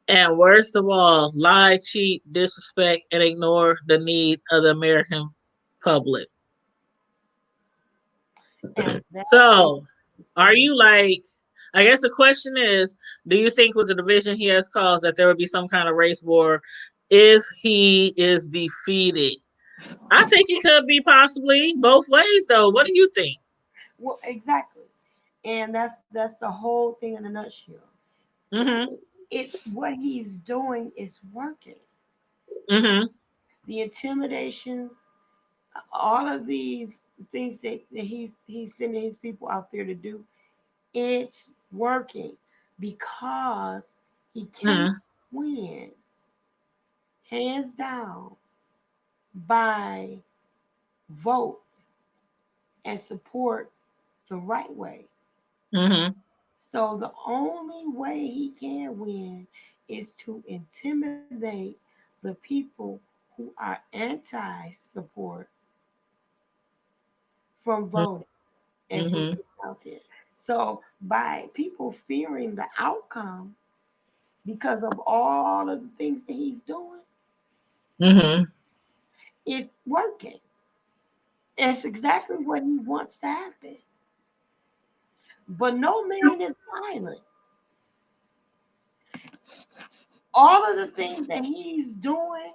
and worst of all, lie, cheat, disrespect, and ignore the need of the American public. And that is So, are you like, I guess the question is, do you think with the division he has caused that there would be some kind of race war if he is defeated? I think it could be possibly both ways, though. What do you think? well exactly. And that's the whole thing in a nutshell. Mm It's what he's doing is working. hmm. Mm hmm. The intimidations, all of these things that he's sending his people out there to do, it's working because he cannot Mm win hands down by votes and support the right way. hmm. Mm hmm. So the only way he can win is to intimidate the people who are anti support from voting and Mm from hmm. getting out there. So by people fearing the outcome because of all of the things that he's doing, Mm hmm. it's working. It's exactly what he wants to happen. But no man is violent. All of the things that he's doing,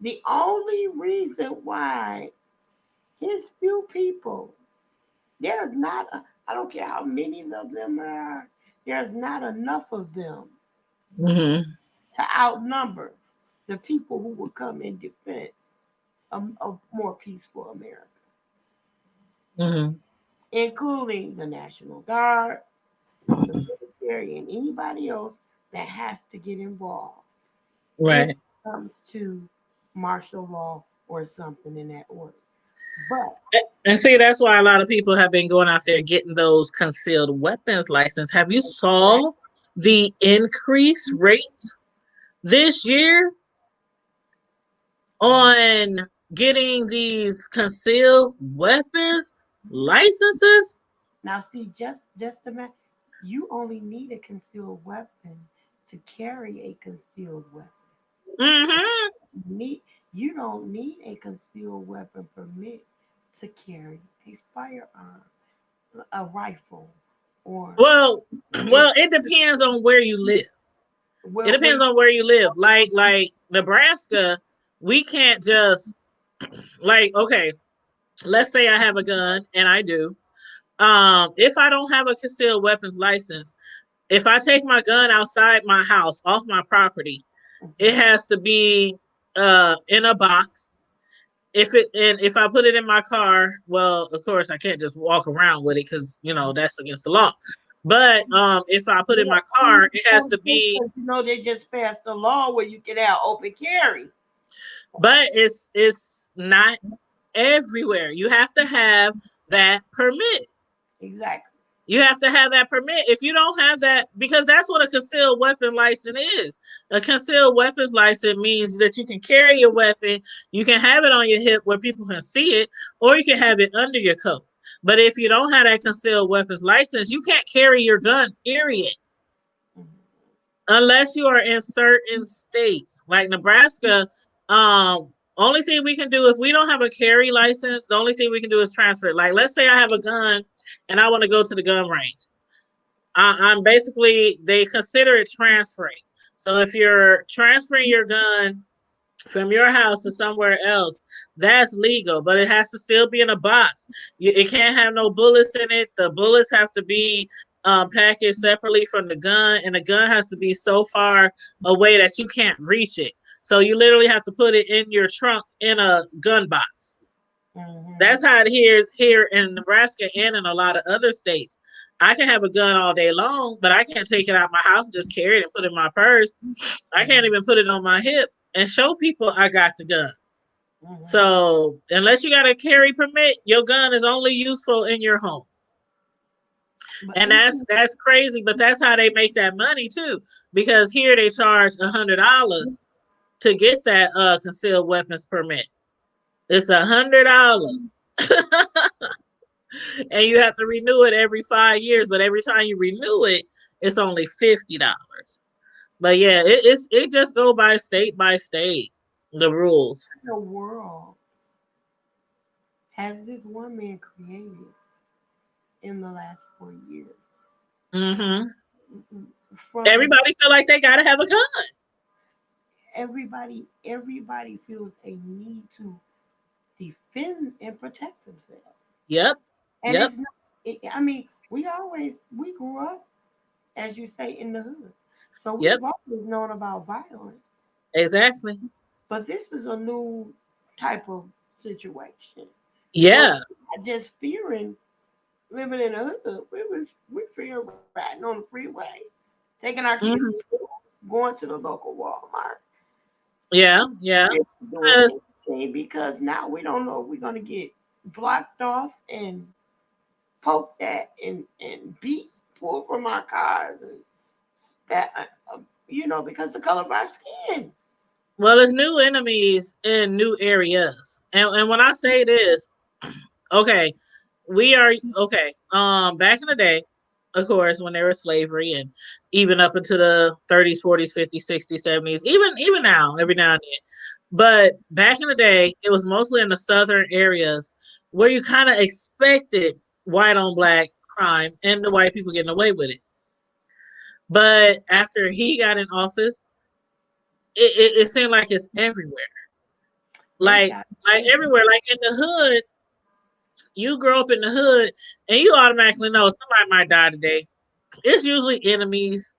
the only reason why his few people, there's not, I don't care how many of them there are, there's not enough of them Mm-hmm. to outnumber the people who will come in defense of more peaceful America, Mm-hmm. including the National Guard, the military, and anybody else that has to get involved if it Right. comes to martial law or something in that order. But And see, that's why a lot of people have been going out there getting those concealed weapons license. Have you saw the increase rates this year on getting these concealed weapons licenses? now, see, just imagine, you only need a concealed weapon to carry a concealed weapon. Mm-hmm. You need you don't need a concealed weapon permit to carry a firearm, a rifle, or Well, if it depends on where you live. It well, depends on where you live. Like Nebraska, we can't just okay, let's say I have a gun and I do. If I don't have a concealed weapons license, if I take my gun outside my house, off my property, it has to be in a box. If I put it in my car, well, of course I can't just walk around with it because that's against the law. But if I put it in my car, it has to be. they just passed a law where you can have open carry. But it's not everywhere. You have to have that permit. Exactly. You have to have that permit. If you don't have that, because that's what a concealed weapon license is. A concealed weapons license means that you can carry a weapon, you can have it on your hip where people can see it, or you can have it under your coat. But if you don't have that concealed weapons license, you can't carry your gun, period. Unless you are in certain states like Nebraska. Only thing we can do if we don't have a carry license, the only thing we can do is transfer it. Like, let's say I have a gun and I want to go to the gun range. I'm basically, they consider it transferring. So if you're transferring your gun from your house to somewhere else, that's legal, but it has to still be in a box. It can't have no bullets in it. The bullets have to be packaged separately from the gun, and the gun has to be so far away that you can't reach it. So you literally have to put it in your trunk in a gun box. That's how it here in Nebraska and in a lot of other states. I can have a gun all day long, but I can't take it out my house and just carry it and put it in my purse. I can't even put it on my hip and show people I got the gun. So unless you got a carry permit, your gun is only useful in your home. And that's crazy, but that's how they make that money too. Because here they charge $100 to get that concealed weapons permit. It's $100. And you have to renew it every 5 years, but every time you renew it, it's only $50. But yeah, it just go by state, the rules. The world has this one man created in the last 4 years? Mm-hmm. From Everybody feel like they gotta have a gun. everybody feels a need to defend and protect themselves. Yep. And Yep. it's not. We grew up, as you say, in the hood, so Yep. we've always known about violence. Exactly. But this is a new type of situation. Well, Yeah. not just fearing living in the hood. We fear riding on the freeway, taking our kids to Mm-hmm. school, going to the local Walmart. Yeah. Yeah. Doing anything because now we don't know if we're gonna get blocked off and poked at and beat, pulled from our cars and spat, because the color of our skin. Well, there's new enemies in new areas, and when I say this, okay, we are okay. Back in the day, of course, when there was slavery, and even up into the 30s, 40s, 50s, 60s, 70s, even now, every now and then. But back in the day, it was mostly in the southern areas where you kind of expected white on black crime and the white people getting away with it. But after he got in office, it seemed like it's everywhere. Like everywhere, like in the hood, you grow up in the hood and you automatically know somebody might die today. It's usually enemies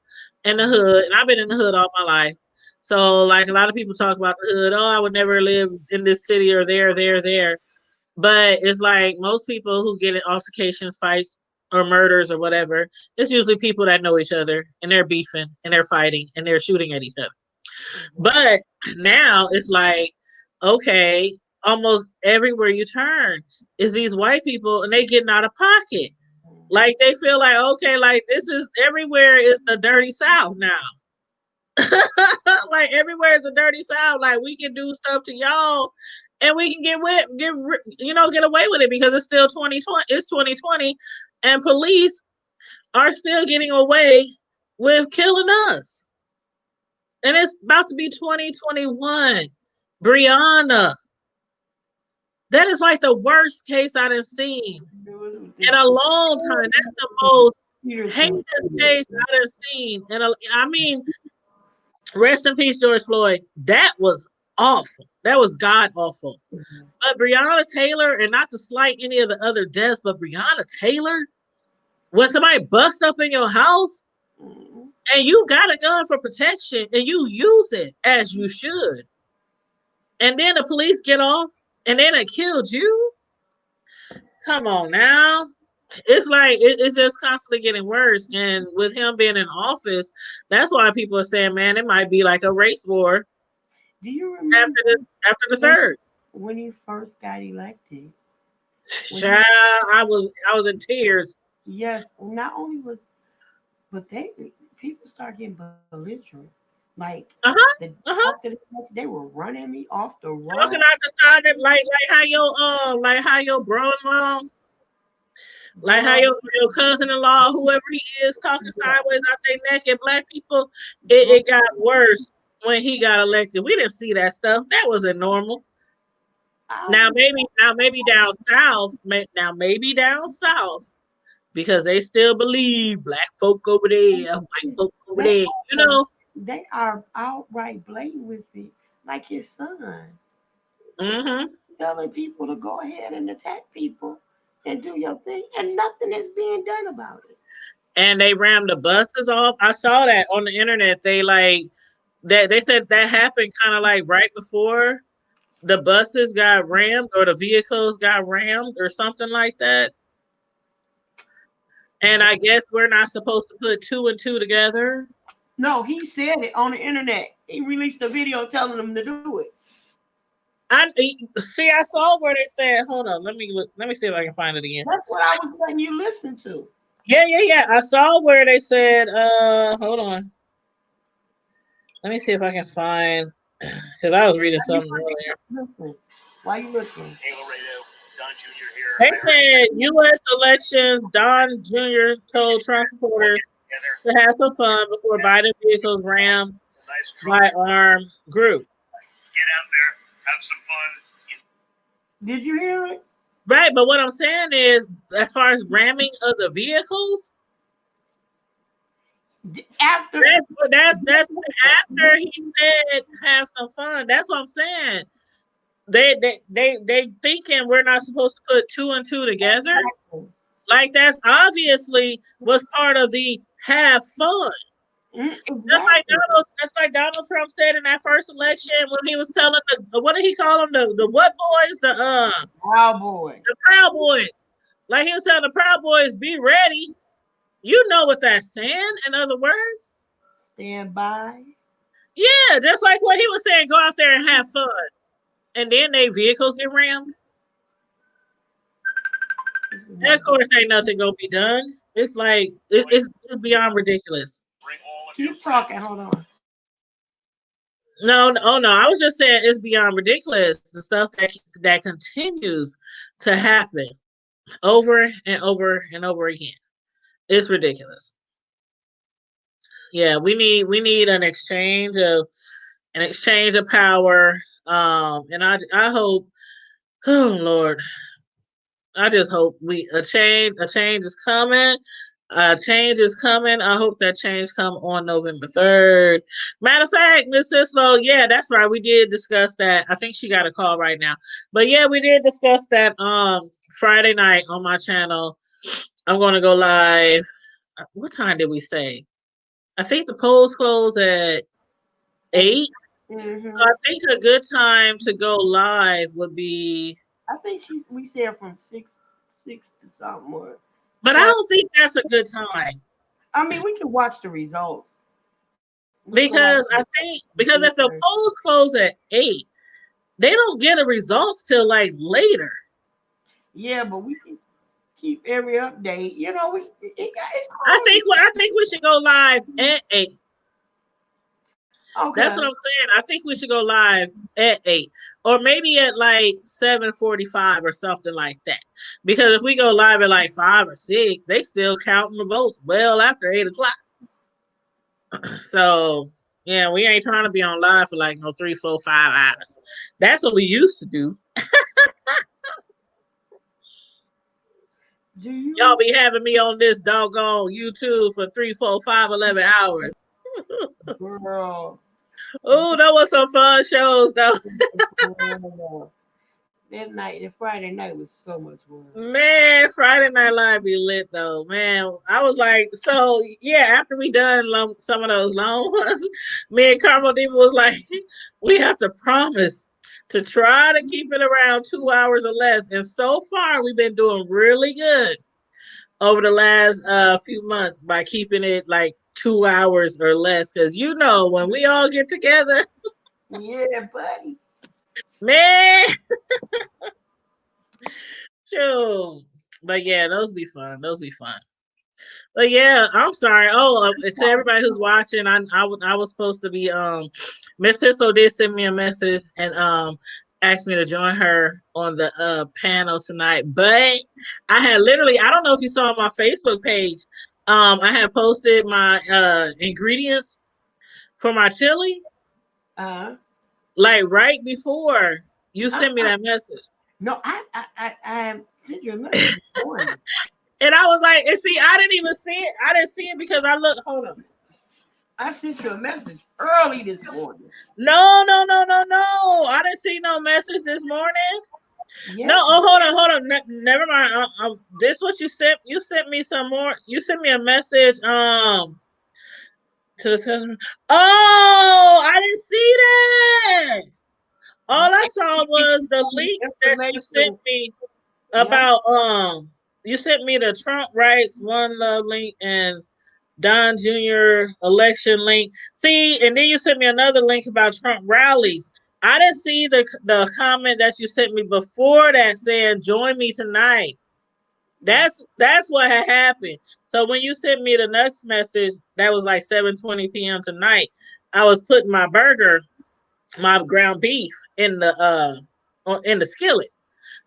in the hood, and I've been in the hood all my life. So, like a lot of people talk about the hood, oh, I would never live in this city or there. But it's like most people who get in altercations, fights, or murders or whatever, it's usually people that know each other and they're beefing and they're fighting and they're shooting at each other. But now it's like, okay, almost everywhere you turn is these white people and they getting out of pocket. Like they feel like, okay, like this is everywhere is the dirty South now. Like everywhere is the dirty South. Like we can do stuff to y'all and we can get away with it because it's still 2020. It's 2020 and police are still getting away with killing us. And it's about to be 2021. Brianna. That is like the worst case I've seen in a long time. That's the most heinous case I've seen. And I mean, rest in peace, George Floyd. That was awful. That was god awful. But Breonna Taylor, and not to slight any of the other deaths, but Breonna Taylor, when somebody busts up in your house and you got a gun for protection and you use it as you should, and then the police get off and then they killed you. Come on now. It's like it's just constantly getting worse. And with him being in office, that's why people are saying, man, it might be like a race war. Do you remember after the third? When he first got elected? Child, I was in tears. Yes, not only was, but people start getting belligerent. Like they were running me off the road. Talking out the side of like how your bro-in-law, like how your cousin-in-law, whoever he is, talking sideways out their neck at black people. It got worse when he got elected. We didn't see that stuff. That wasn't normal. Now maybe down south, because they still believe black folk over there, white folk over there. You know, they are outright blatant with it, like his son. Telling people to go ahead and attack people and do your thing, and nothing is being done about it. And they rammed the buses off. I saw that on the internet. They said that happened kind of like right before the buses got rammed or the vehicles got rammed or something like that. And I guess we're not supposed to put two and two together. No, he said it on the internet. He released a video telling them to do it. I saw where they said, hold on, let me see if I can find it again. That's what I was letting you listen to. Yeah. I saw where they said, hold on. Let me see if I can find, because I was reading something earlier. Why are you looking? Hey, Laredo, Don Jr. here. They said U.S. elections, Don Jr. told Trump supporters to have some fun before Biden vehicles rammed by armed group. Get out there, have some fun. Did you hear it? Right, but what I'm saying is, as far as ramming of the vehicles, that's after he said have some fun. That's what I'm saying. They thinking we're not supposed to put two and two together. Like that's obviously was part of the have fun. Exactly. That's like Donald Trump said in that first election when he was telling what did he call them, the what boys, the Proud Boys. The Proud Boys. Like he was telling the Proud Boys, be ready. You know what that's saying, in other words. Stand by. Yeah, just like what he was saying, go out there and have fun. And then their vehicles get rammed. And of course, ain't nothing gonna be done. It's like it's beyond ridiculous. Keep talking. Hold on. No. I was just saying it's beyond ridiculous. The stuff that continues to happen over and over and over again. It's ridiculous. Yeah, we need an exchange of power. And I hope, oh Lord, I just hope a change is coming. A change is coming. I hope that change come on November 3rd. Matter of fact, Miss Sis-Lo, yeah, that's right. We did discuss that. I think she got a call right now. But yeah, we did discuss that Friday night on my channel. I'm gonna go live. What time did we say? I think the polls close at 8. Mm-hmm. So I think a good time to go live would be. I think we said from six to something or But I start. don't think that's a good time. I mean, we can watch the results. We can watch Because I think because the if the polls close at 8, they don't get the results till like later. yeah, but we can keep every update. You know, it's I think we should go live at 8. That's okay. what I'm saying. I think we should go live at 8. Or maybe at like 7:45 or something like that. Because if we go live at like 5 or 6, they still counting the votes well after 8 o'clock. So yeah, we ain't trying to be on live for like no 3, 4, 5 hours. That's what we used to do. Do you? Y'all be having me on this doggone YouTube for 3, 4, 5, 11 hours. Girl. Oh, that was some fun shows though. That night, the Friday night was so much fun. Man, Friday Night Live be lit though. Man, I was like, so yeah, after we done some of those long ones, me and Carmel Diva was like, we have to promise to try to keep it around 2 hours or less. And so far, we've been doing really good over the last few months by keeping it like 2 hours or less. Because you know, when we all get together, Yeah, buddy. man, shoot. But yeah, those be fun. Those be fun. But yeah, I'm sorry. Oh, to everybody who's watching, I was supposed to be Miss Sis-Lo did send me a message and asked me to join her on the panel tonight. But I had literally, I don't know if you saw on my Facebook page, I had posted my ingredients for my chili Uh, like right before you I, sent me I, that message. no, I sent you a message this morning. And I was like, and see, I didn't even see it. I didn't see it because I looked. Hold on. I sent you a message early this morning. No, no, no, no, no. I didn't see no message this morning. Yes. No, oh, hold on, hold on. Never mind. This what you sent. You sent me some more. You sent me a message. To the. Oh, I didn't see that. All I saw was the links that you sent Information. me Yep. about. You sent me the Trump rights one love link and Don Jr. election link. See, and then you sent me another link about Trump rallies. I didn't see the comment that you sent me before that saying join me tonight. That's what had happened. So when you sent me the next message, that was like 7:20 p.m. tonight. I was putting my burger, my ground beef in the skillet.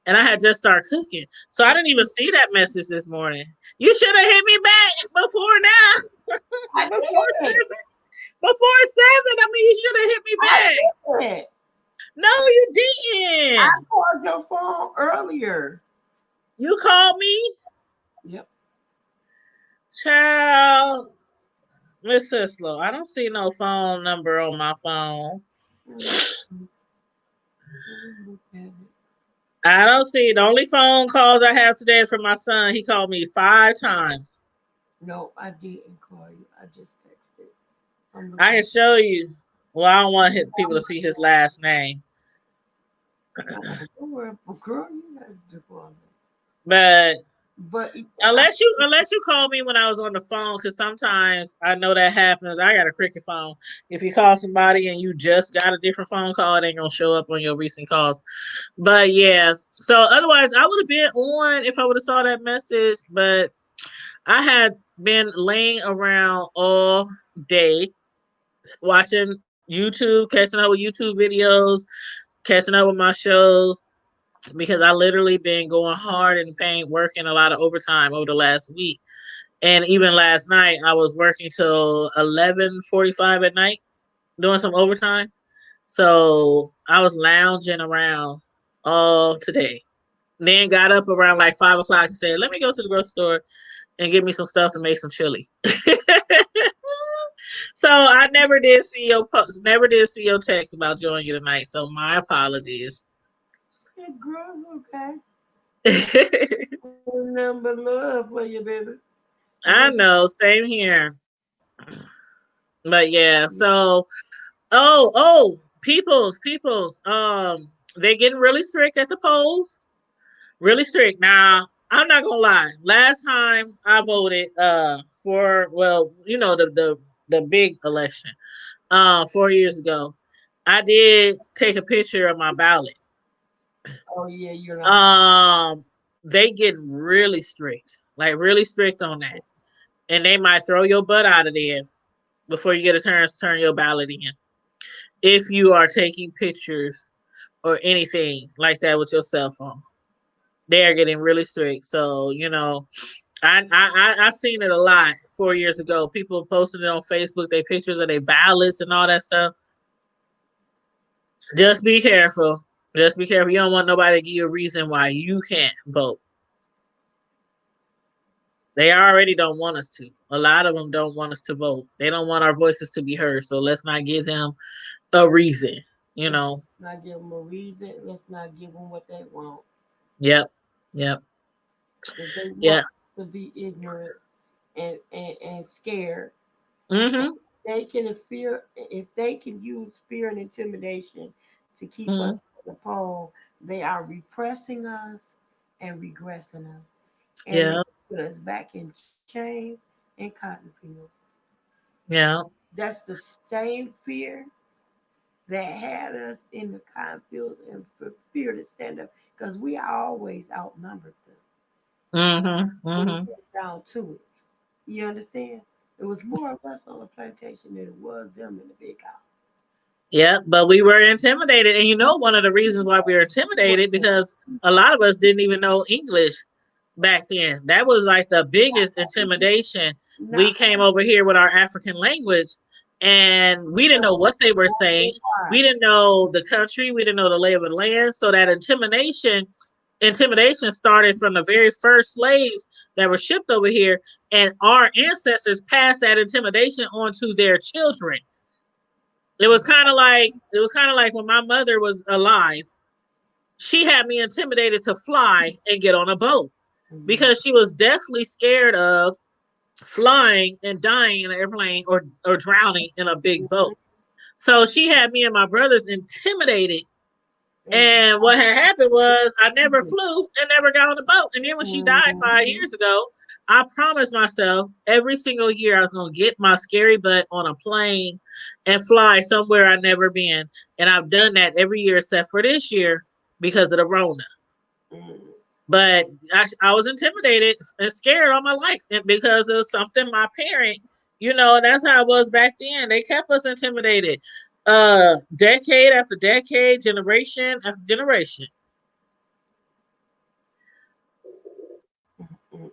And I had just started cooking. So I didn't even see that message this morning. You should have hit me back before now. I before did. 7. Before 7. I mean, you should have hit me back. I did. No, you I didn't. called your phone earlier. You called me, Yep. child. Miss Sis-Lo, I don't see no phone number on my phone. I don't see. The only phone calls I have today is from my son. He called me 5 times. No, I didn't call you. I just texted. I can show you. Well, I don't want people to see his last name. Don't worry, girl. You have to call me. But unless you call me when I was on the phone, because sometimes I know that happens. I got a cricket phone. If you call somebody and you just got a different phone call, it ain't gonna show up on your recent calls. But yeah, so otherwise I would have been on if I would have saw that message. But I had been laying around all day watching YouTube, catching up with YouTube videos, catching up with my shows because I literally been going hard in the paint, working a lot of overtime over the last week. And even last night, I was working till 11:45 at night, doing some overtime. So I was lounging around all today. Then got up around like 5 o'clock and said, "Let me go to the grocery store and get me some stuff to make some chili." So I never did see your post, never did see your text about joining you tonight. So my apologies. Girl, okay. I Number love for you, baby. Yeah. know, same here. But yeah, so peoples, they're getting really strict at the polls. Really strict. Now, I'm not gonna lie. Last time I voted for, well, the big election, 4 years ago, I did take a picture of my ballot. Oh yeah, you're not. Um, they getting really strict, like really strict on that, and they might throw your butt out of there before you get a chance to turn your ballot in if you are taking pictures or anything like that with your cell phone. They are getting really strict. So I seen it a lot 4 years ago. People posting it on Facebook, their pictures of their ballots and all that stuff. Just be careful. Just be careful. You don't want nobody to give you a reason why you can't vote. They already don't want us to. A lot of them don't want us to vote. They don't want our voices to be heard. So let's not give them a reason. You Let's know. not give them a reason. Let's not give them what they want. Yep. Yep. If they Yeah. want to be ignorant and scared, Mm-hmm. they can fear. If they can use fear and intimidation to keep us Mm-hmm. on the pole, they are repressing us and regressing us, and they Yeah. put us back in chains and cotton fields. Yeah. That's the same fear that had us in the cotton fields and for fear to stand up because we always outnumbered them Mm-hmm. when it Mm-hmm. came down to it. You understand? It was more of us on the plantation than it was them in the big house. Yeah, but we were intimidated. And one of the reasons why we were intimidated because a lot of us didn't even know English back then. That was like the biggest intimidation. We Not came over here with our African language and we didn't know what they were saying. We didn't know the country, we didn't know the lay of the land. So that intimidation started from the very first slaves that were shipped over here, and our ancestors passed that intimidation on to their children. It was kind of like when my mother was alive, she had me intimidated to fly and get on a boat mm, because she was deathly scared of flying and dying in an airplane or drowning in a big boat. So she had me and my brothers intimidated. and And what had happened was I never flew and never got on the boat. And then when she died mhm, 5 years ago, I promised myself every single year I was going to get my scary butt on a plane and fly somewhere I've never been. And I've done that every year except for this year because of the Rona. mm, But I was intimidated and scared all my life because it was something my parent, that's how it was back then. They kept us intimidated. Decade after decade, generation after generation. mm.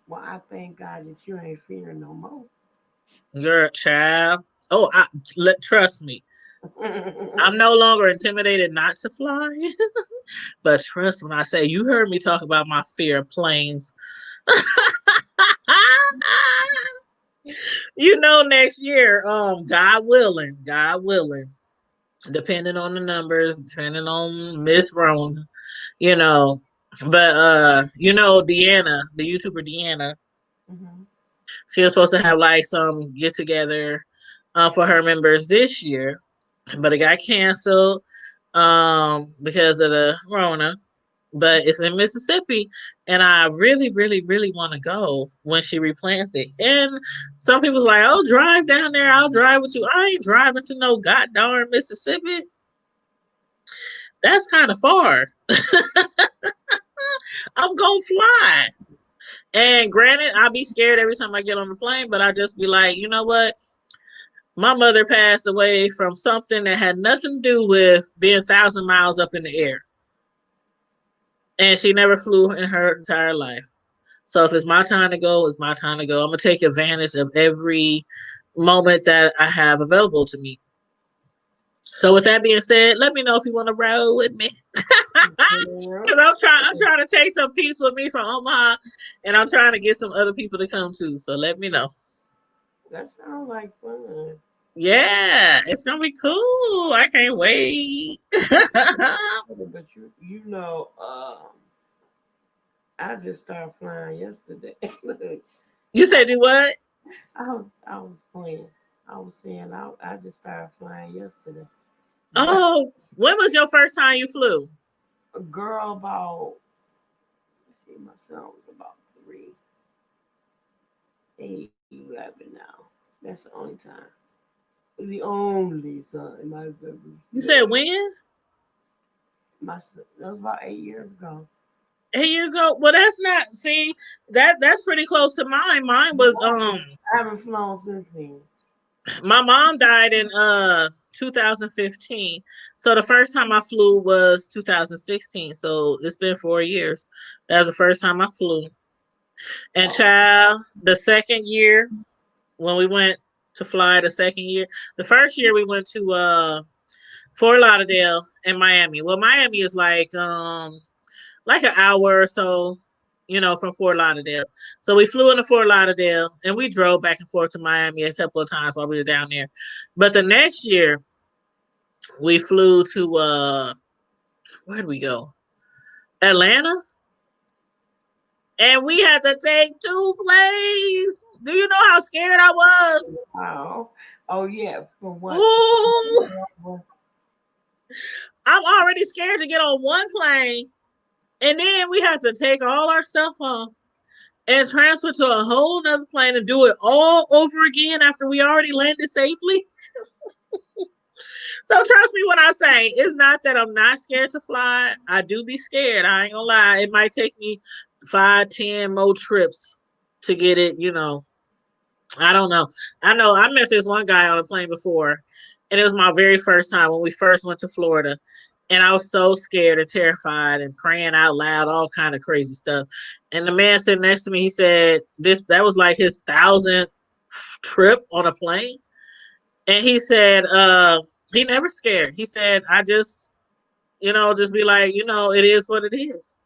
Well, I thank God that you ain't fearing no more. Girl, child. Oh, trust me. I'm no longer intimidated not to fly. But trust when I say you heard me talk about my fear of planes. Next year, God willing, depending on the numbers, depending on Miss Rona, you know. But Deanna, the YouTuber Deanna, Mhm. she was supposed to have like some get together for her members this year, but it got canceled because of the Rona. But it's in Mississippi, and I really, really, really want to go when she replants it. And some people's like, "Oh, drive down there. I'll drive with you." I ain't driving to no goddamn Mississippi. That's kind of far. I'm gonna fly. And granted, I'll be scared every time I get on the plane, but I just be like, you know what? My mother passed away from something that had nothing to do with being 1,000 miles up in the air, and she never flew in her entire life. So if it's my time to go, it's my time to go. I'm gonna take advantage of every moment that I have available to me. So with that being said, let me know if you want to roll with me. Because I'm trying to take some peace with me from Omaha, and I'm trying to get some other people to come too. So let me know. That sounds like fun. Yeah, it's gonna be cool. I can't wait. But you know, I just started flying yesterday. Look, You said do what? I was playing. I was saying I just started flying yesterday. But Oh, when was your first time you flew? a girl about, let's see, my son was about 3, 8, 11 now. That's the only time. The only son my baby. You said when? My son, that was about 8 years ago. 8 years ago. Well, that's not. See, that's pretty close to mine. Mine was I haven't flown since then. my mom died in 2015. So the first time I flew was 2016. So it's been 4 years. That was the first time I flew. And Oh, child, the second year when we went to fly, the second year, the first year we went to Fort Lauderdale and Miami. Well, Miami is like an hour or so, from Fort Lauderdale. So we flew into Fort Lauderdale and we drove back and forth to Miami a couple of times while we were down there. But the next year we flew to where did we go? Atlanta. And we had to take 2 planes. Do you know how scared I was? wow. Oh yeah. For what? Ooh, I'm already scared to get on one plane. And then we had to take all our stuff off and transfer to a whole nother plane and do it all over again after we already landed safely. So trust me when I say it's not that I'm not scared to fly. I do be scared. I ain't gonna lie. It might take me 5, 10 more trips to get it. I don't know. I know I met this one guy on a plane before, and it was my very first time when we first went to Florida. And I was so scared and terrified and praying out loud, all kind of crazy stuff. And the man sitting next to me, he said that was like his 1,000th trip on a plane. And he said, he never scared. He said, I just be like, it is what it is.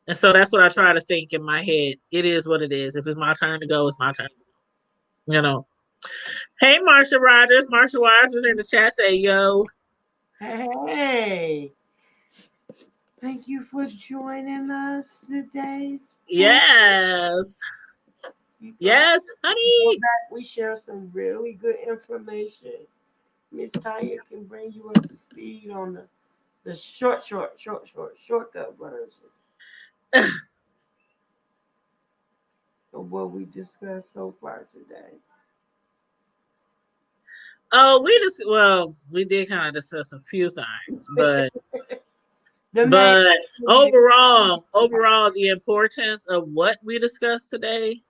And so that's what I try to think in my head. It is what it is. If it's my turn to go, it's my turn. You know. Hey, Marsha Rogers. Marsha Rogers is in the chat. Say, yo. Hey, thank you for joining us today. Yes. Yes, honey. We share some really good information. Miss Taya can bring you up to speed on the shortcut version of what we discussed so far today. Oh, we did kind of discuss a few things, but The main but overall, the importance of what we discussed today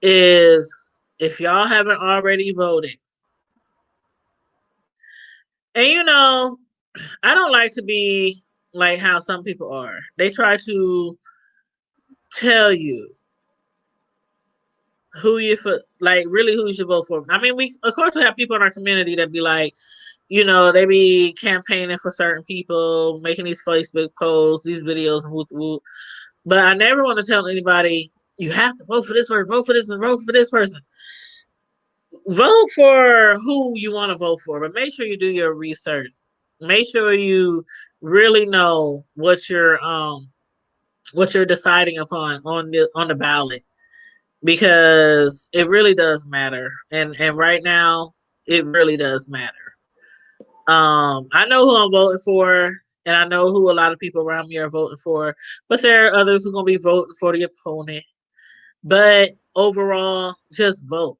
is if y'all haven't already voted, and I don't like to be like how some people are. They try to tell you really who you should vote for. I mean, we of course we have people in our community that be like, they be campaigning for certain people, making these Facebook posts, these videos, and whoop whoop. But I never want to tell anybody you have to vote for this person, vote for this one, vote for this person. Vote for who you want to vote for, but make sure you do your research. Make sure you really know what you're deciding upon on the ballot, because it really does matter. And right now it really does matter. I know who I'm voting for, and I know who a lot of people around me are voting for, but there are others who are going to be voting for the opponent. But overall, just vote.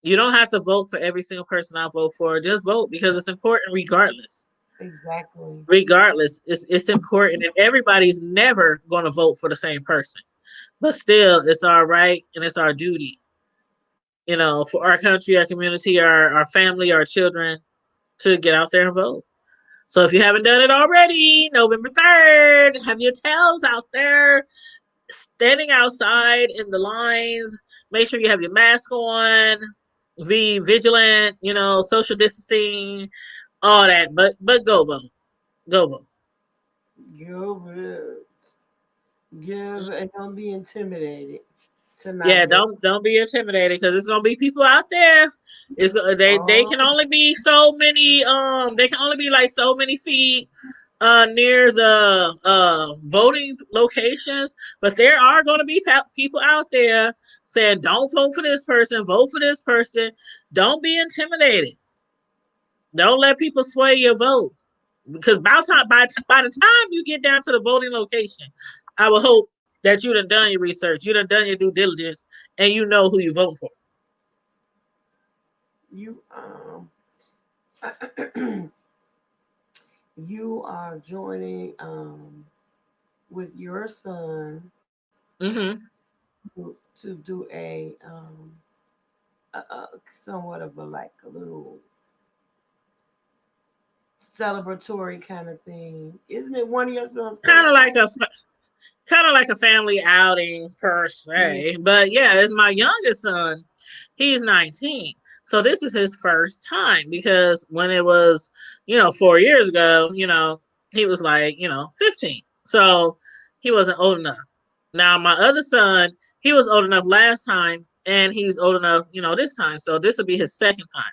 You don't have to vote for every single person I vote for. Just vote because it's important regardless. exactly. Regardless, it's important, and everybody's never going to vote for the same person. But still, it's our right and it's our duty, for our country, our community, our family, our children, to get out there and vote. So if you haven't done it already, November 3rd, have your tails out there, standing outside in the lines. Make sure you have your mask on. Be vigilant, social distancing, all that. But go vote. Go vote. Give it. Give and don't be intimidated to Yeah, not do. don't be intimidated because it's gonna be people out there. They Oh, can only be so many they can only be like so many feet near the voting locations, but there are going to be people out there saying don't vote for this person, vote for this person. Don't be intimidated. Don't let people sway your vote because by the time you get down to the voting location, I will hope that you done done your research, you done done your due diligence, and you know who you voting for. you you are joining with your sons Hmm. to do a somewhat of a like a little celebratory kind of thing. Isn't it one of your sons' Kind of birthday? like a kind of like a family outing per Yeah. se. But yeah, it's my youngest son. He's 19. So this is his first time because when it was, 4 years ago, he was like, 15. So he wasn't old enough. Now my other son, he was old enough last time and he's old enough, this time. So this will be his second time.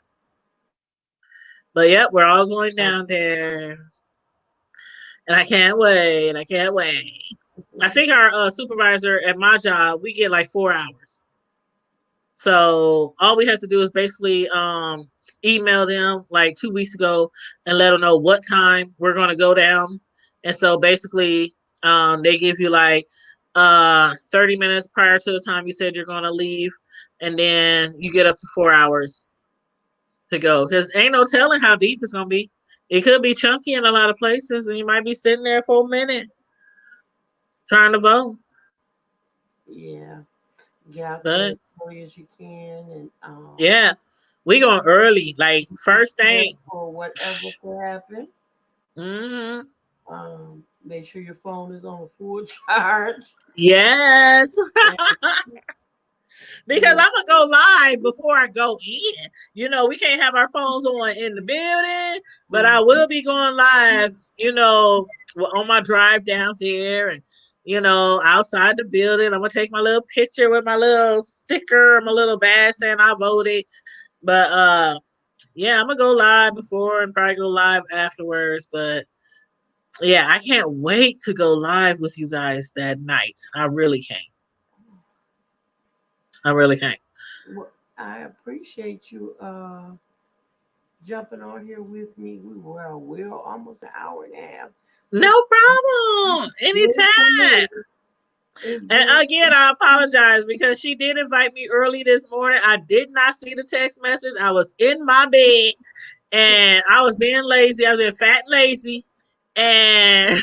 But yep, we're all going down there. And I can't wait. I can't wait. I think our supervisor at my job, we get like 4 hours. So all we have to do is basically email them like 2 weeks ago and let them know what time we're going to go down. And so basically, they give you like 30 minutes prior to the time you said you're going to leave, and then you get up to 4 hours to go because ain't no telling how deep it's going to be. It could be chunky in a lot of places, and you might be sitting there for a minute trying to vote. Yeah. Get out there But as early as you can and yeah, we going early, like be first prepared thing. for whatever could happen. Hmm. Make sure your phone is on full charge. Yes, And, because yeah. I'm gonna go live before I go in. We can't have our phones on in the building, but I Mhm. will be going live. On my drive down there, and outside the building. I'm gonna take my little picture with my little sticker, my little badge saying I voted. But yeah, I'm gonna go live before and probably go live afterwards. But yeah, I can't wait to go live with you guys that night. I really can't. I really can't. Well, I appreciate you jumping on here with me. We're almost an hour and a half. But No problem. good for Anytime. me. It's And good. again, I apologize because she did invite me early this morning. I did not see the text message. I was in my bed and I was being lazy. I was being fat and lazy. And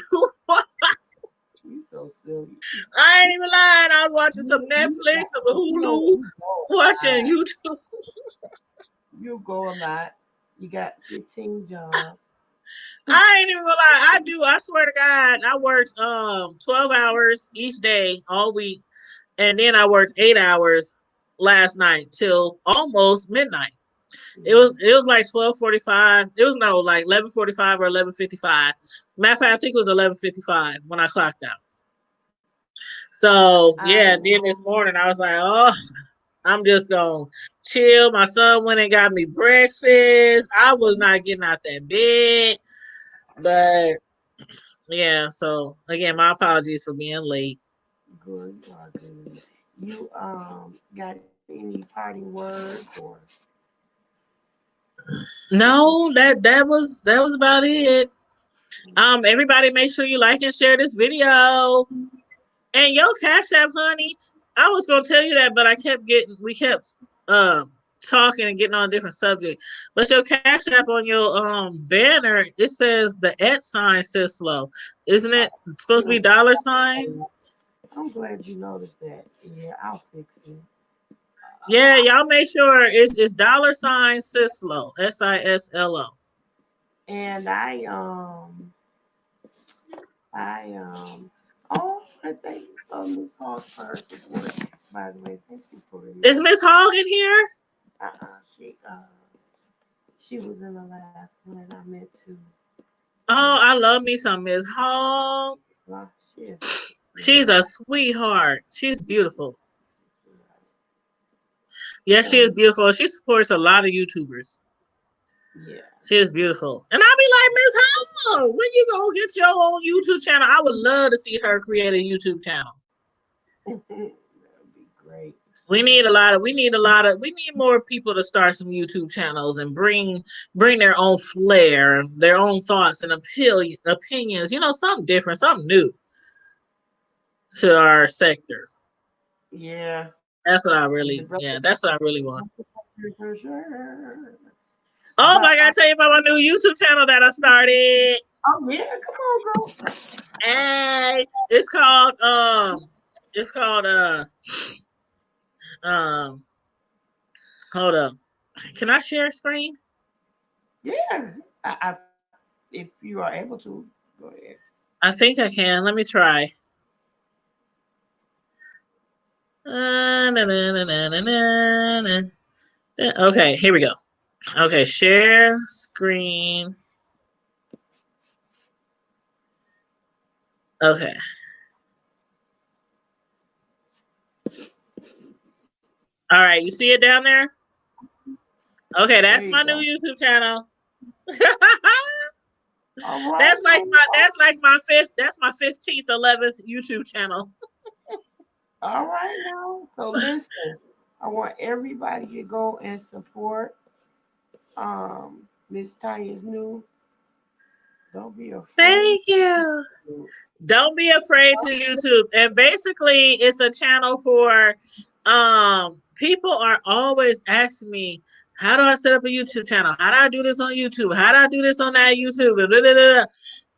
You so silly. I ain't even lying. I was watching some You Netflix, got, some you know, Hulu, you go a watching lot. YouTube. You go a lot. You got 15 jobs. I ain't even gonna lie. I do. I swear to God, I worked 12 hours each day all week, and then I worked 8 hours last night till almost midnight. Yeah. It was like 12:45. It was no like 11:45 or 11:55. Matter of fact, I think it was 11:55 when I clocked out. So I yeah, then this morning I was like, oh, I'm just gonna chill. My son went and got me breakfast. I was not getting out that bed, but yeah. So again, my apologies for being late. good. You are good. You got any parting words or anything? No, that was about it. Everybody, make sure you like and share this video. And your Cash App, honey, I was gonna tell you that, but we kept um talking and getting on a different subject. But your Cash App on your banner, it says the @ Sis-Lo, isn't it supposed to be Yeah. $sign? I'm glad you noticed that. Yeah, I'll fix it. Yeah, y'all make sure it's $sign Sis-Lo, Sislo. And oh, I thank Miss Hawk for her support. By the way, thank you for Is your Miss Hogg in here? she was in the last one and I meant to Oh, I love me some Miss Hall. Well, She's a sweetheart. She's beautiful. Yes, she is so, beautiful. She supports a lot of YouTubers. yeah. She is beautiful. And I'll be like, Miss Hall, when you gonna get your own YouTube channel? I would love to see her create a YouTube channel. That would be great. We need more people to start some YouTube channels and bring their own flair, their own thoughts and opinions, something different, something new to our sector. Yeah. That's what I really want. For sure. Oh, But I gotta tell you about my new YouTube channel that I started. oh yeah, come on, girl. Hey, it's called um hold up. Can I share screen? Yeah. If you are able to, go ahead. I think I can. Let me try. Na, na, na, na, na, na. Okay, here we go. Okay, share screen. Okay. All right, you see it down there? Okay, There that's you my new go. YouTube channel. All right. That's my 15th, 11th YouTube channel. All right now. So listen, I want everybody to go and support Miss Tanya's new. Don't be afraid. Thank you. Don't be afraid to YouTube. And basically it's a channel for people are always asking me, how do I set up a YouTube channel? How do I do this on YouTube? How do I do this on that YouTube? Blah, blah, blah, blah.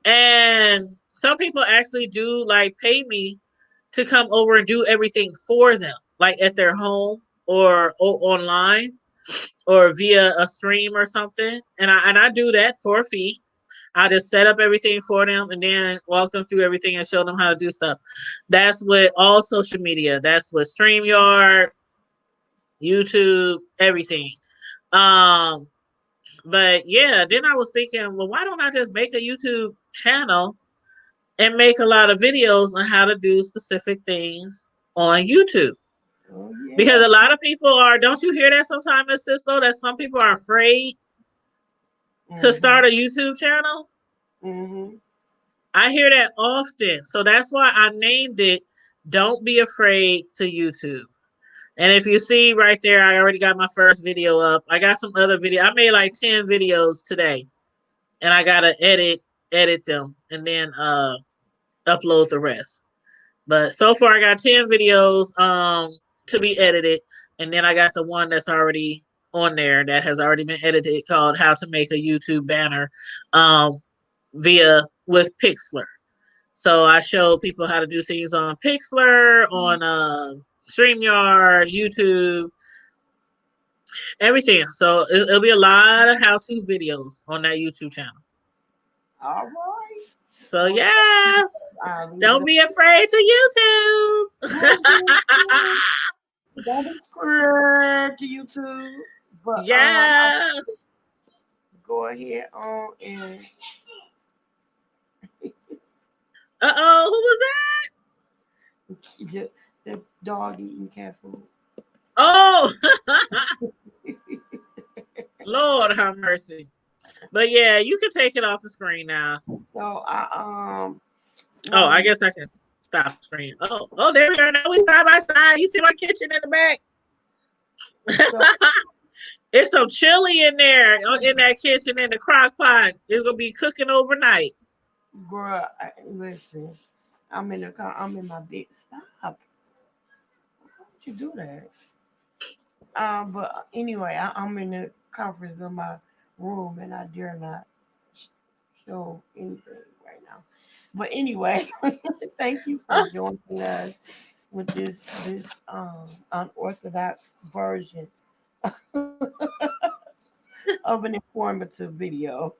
And some people actually do like pay me to come over and do everything for them, like at their home or online or via a stream or something. And I do that for a fee. I just set up everything for them and then walk them through everything and show them how to do stuff. That's with all social media. That's with StreamYard, YouTube, everything. Um, but yeah, then I was thinking, well, why don't I just make a YouTube channel and make a lot of videos on how to do specific things on YouTube? Oh Because yeah. a lot of people are, don't you hear that sometimes, Sis-Lo, that some people are afraid to Mhm. start a YouTube channel? Mhm. I hear that often. So that's why I named it Don't Be Afraid to YouTube. And if you see right there, I already got my first video up. I got some other video. I made like 10 videos today. And I gotta edit them and then upload the rest. But so far I got 10 videos to be edited. And then I got the one that's already on there that has already been edited called How to Make a YouTube Banner um via with Pixlr. So I show people how to do things on Pixlr, on StreamYard, YouTube, everything. So it'll be a lot of how-to videos on that YouTube channel. All right. So Well, yes, I'll leave it don't up. be afraid to YouTube. Don't be afraid. Don't be scared to YouTube. But I Yes. go ahead on and Uh-oh, who was that? the dog eating cat food. Oh, Lord have mercy. But yeah, you can take it off the screen now. So I Oh, want I to. guess I can stop screen. Oh, there we are. Now we side by side. You see my kitchen in the back? So It's some chili in there in that kitchen in the crock pot. It's gonna be cooking overnight. girl, listen. I'm in the car. I'm in my bed. Stop. Why would you do that? But anyway, I'm in the conference of my room, and I dare not sh- show anything right now. But anyway, thank you for joining us with this unorthodox version of an informative video.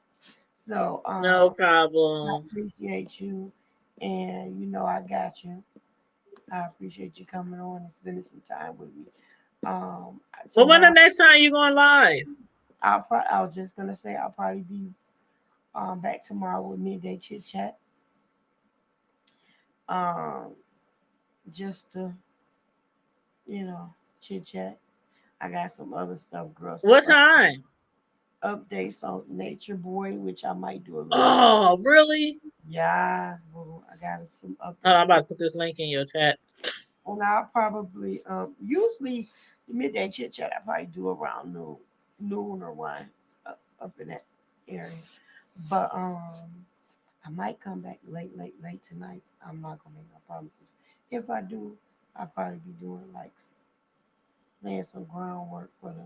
So No I problem. appreciate you, and you know I got you. I appreciate you coming on and spending some time with me. Well, when the Tomorrow next time you going live? I was just gonna say I'll probably be Back tomorrow with midday chit chat. Um, just to chit chat. I got some other stuff, girl. Some What time? updates on Nature Boy, which I might do a little. Oh, really? Yes, boo. I got some Oh, I'm updates, about to put this link in your chat. and I'll probably usually the midday chit chat I probably do around noon or one up in that area. But I might come back late tonight. I'm not gonna make no promises. If I do, I'll probably be doing like laying some groundwork for the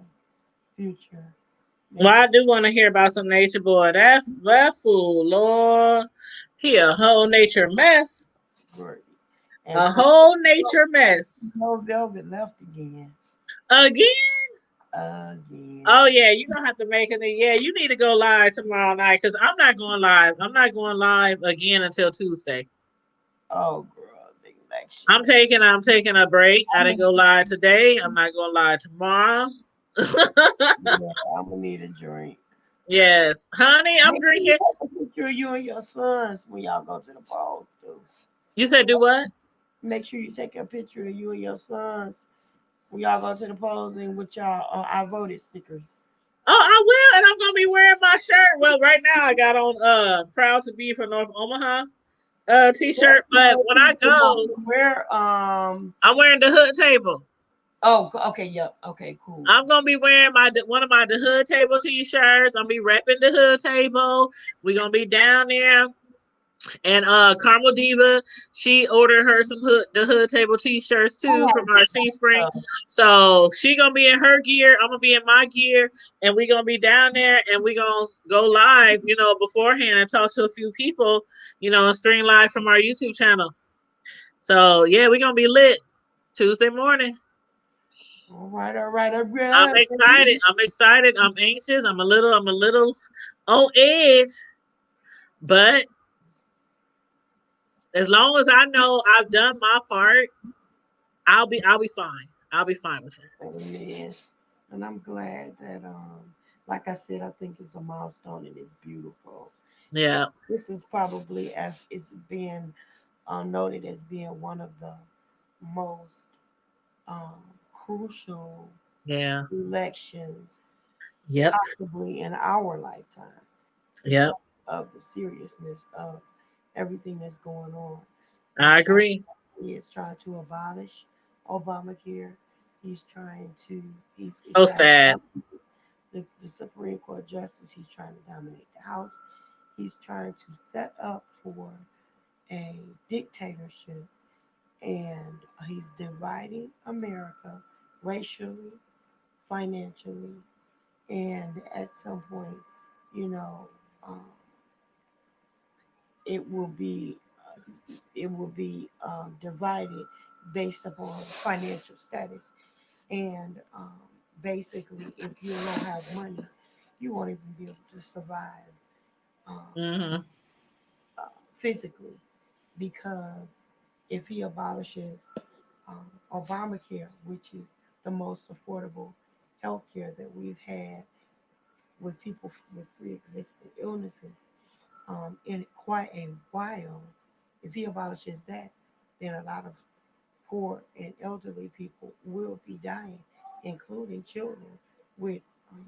future. Well, Maybe I do want to hear about some nature boy. That fool, Lord. He a whole nature mess. Gordy. And A whole nature mess. no Velvet left again. Again? Again. Oh yeah, you don't have to make it. Yeah, you need to go live tomorrow night because I'm not going live. I'm not going live again until Tuesday. Oh, girl, the election. I'm taking a break. I I'm didn't gonna, go live today. I'm not going live tomorrow. yeah, I'm gonna need a drink. Yes, honey, I'm Make sure you drinking. take a picture of you and your sons when y'all go to the polls, too. You said do what? Make sure you take a picture of you and your sons when y'all go to the polls and with y'all I voted stickers. Oh, I will, and I'm gonna be wearing my shirt. Well, right now I got on proud to be from North Omaha t-shirt, but when I go, Where I'm wearing the hood table. oh okay, yep, okay, cool. I'm gonna be wearing one of my the hood table t-shirts. I'm gonna be repping the hood table. We're gonna be down there. And Carmel Diva, she ordered her some the hood table t-shirts too from our Teespring. So she gonna be in her gear, I'm gonna be in my gear, and we gonna be down there and we gonna go live, beforehand and talk to a few people, and stream live from our YouTube channel. So yeah, we gonna be lit Tuesday morning. All right, all I'm right. excited. I'm excited. I'm anxious. I'm a little on edge, but as long as I know I've done my part, I'll be fine. I'll be fine with it. Amen. And I'm glad that like I said, I think it's a milestone and it's beautiful. Yeah. This is probably as it's been noted as being one of the most um, crucial Yeah. elections Yep. possibly in our lifetime because Yep. of the seriousness of everything that's going on. I agree. He is trying to abolish Obamacare. He's trying to he's So trying sad. to the Supreme Court justice. He's trying to dominate the House. He's trying to set up for a dictatorship, and he's dividing America racially, financially, and at some point, you know, um, it will be divided based upon financial status. And basically, if you don't have money, you won't even be able to survive um, Hmm. physically. Because if he abolishes Obamacare, which is the most affordable health care that we've had with people with pre-existing illnesses in quite a while, if he abolishes that, then a lot of poor and elderly people will be dying, including children with um,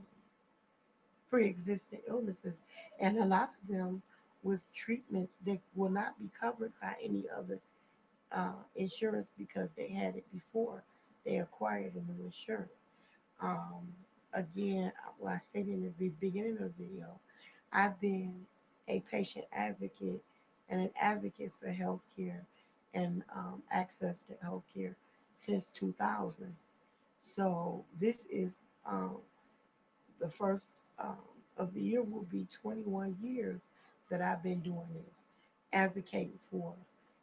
pre-existing illnesses, and a lot of them with treatments that will not be covered by any other insurance because they had it before they acquired a new insurance. Um, Again, well, I stated in the beginning of the video, I've been a patient advocate and an advocate for healthcare and access to healthcare since 2000. So this is um, the first of the year will be 21 years that I've been doing this, advocating for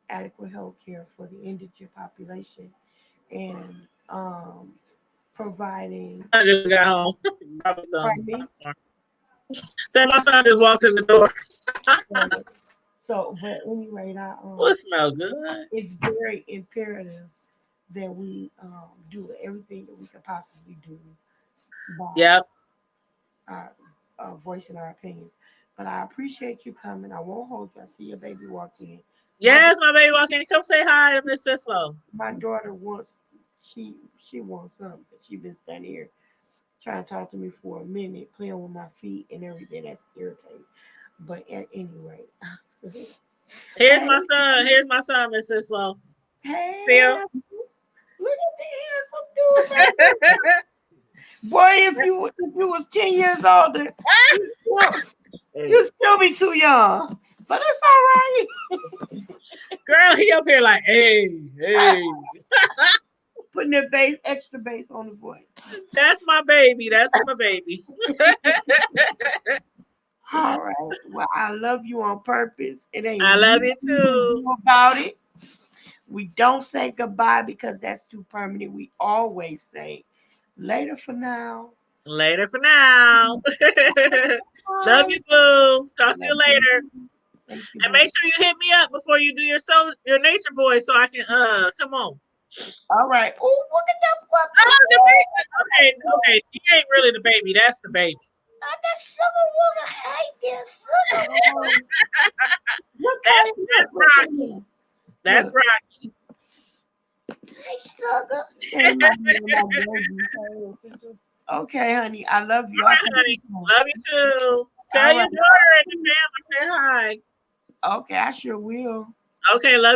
adequate health care for the indigent population and providing. I just got home. Probably some. Pardon me? Say my son just walked in the door. So, but anyway, Oh, it smell good. it's very imperative that we do everything that we could possibly do by Yep. our, voicing our opinions. But I appreciate you coming. I won't hold you. I see your baby walk in. My Yes, my baby walking. Come say hi to Miss Sis-Lo. my daughter wants she wants something. She been standing here trying to talk to me for a minute, playing with my feet and everything. That's irritating. But at any rate, Here's hey, my son. Here's my son, Miss Sis-Lo. See hey, him? look at the handsome dude back there. Boy, if you was 10 years older, you still be too young. But it's all right. Girl, he up here like, hey, hey. Putting the bass, extra bass on the voice. That's my baby. That's my baby. All right. Well, I love you on purpose. It ain't I love nothing you you can too. do about it. We don't say goodbye because that's too permanent. We always say later for now. Later for now. Love Bye. you, boo. Talk to you Love later. you. Thank you, And baby. make sure you hit me up before you do your nature boy so I can come on. All right. Oh, look at that Oh, puppy. the baby. Okay. He ain't really the baby. That's the baby. Oh, that sugar woman. Hey, there, sugar. Oh, look how That's he that's look. Look at Rocky. him. That's Look. Rocky. Hey, sugar. That reminds me of my baby. Okay, honey. I love All you. I'll right, talk to you honey. soon. Love you too. Tell All your right. daughter and the family say hi. Okay, I sure will. Okay, love you.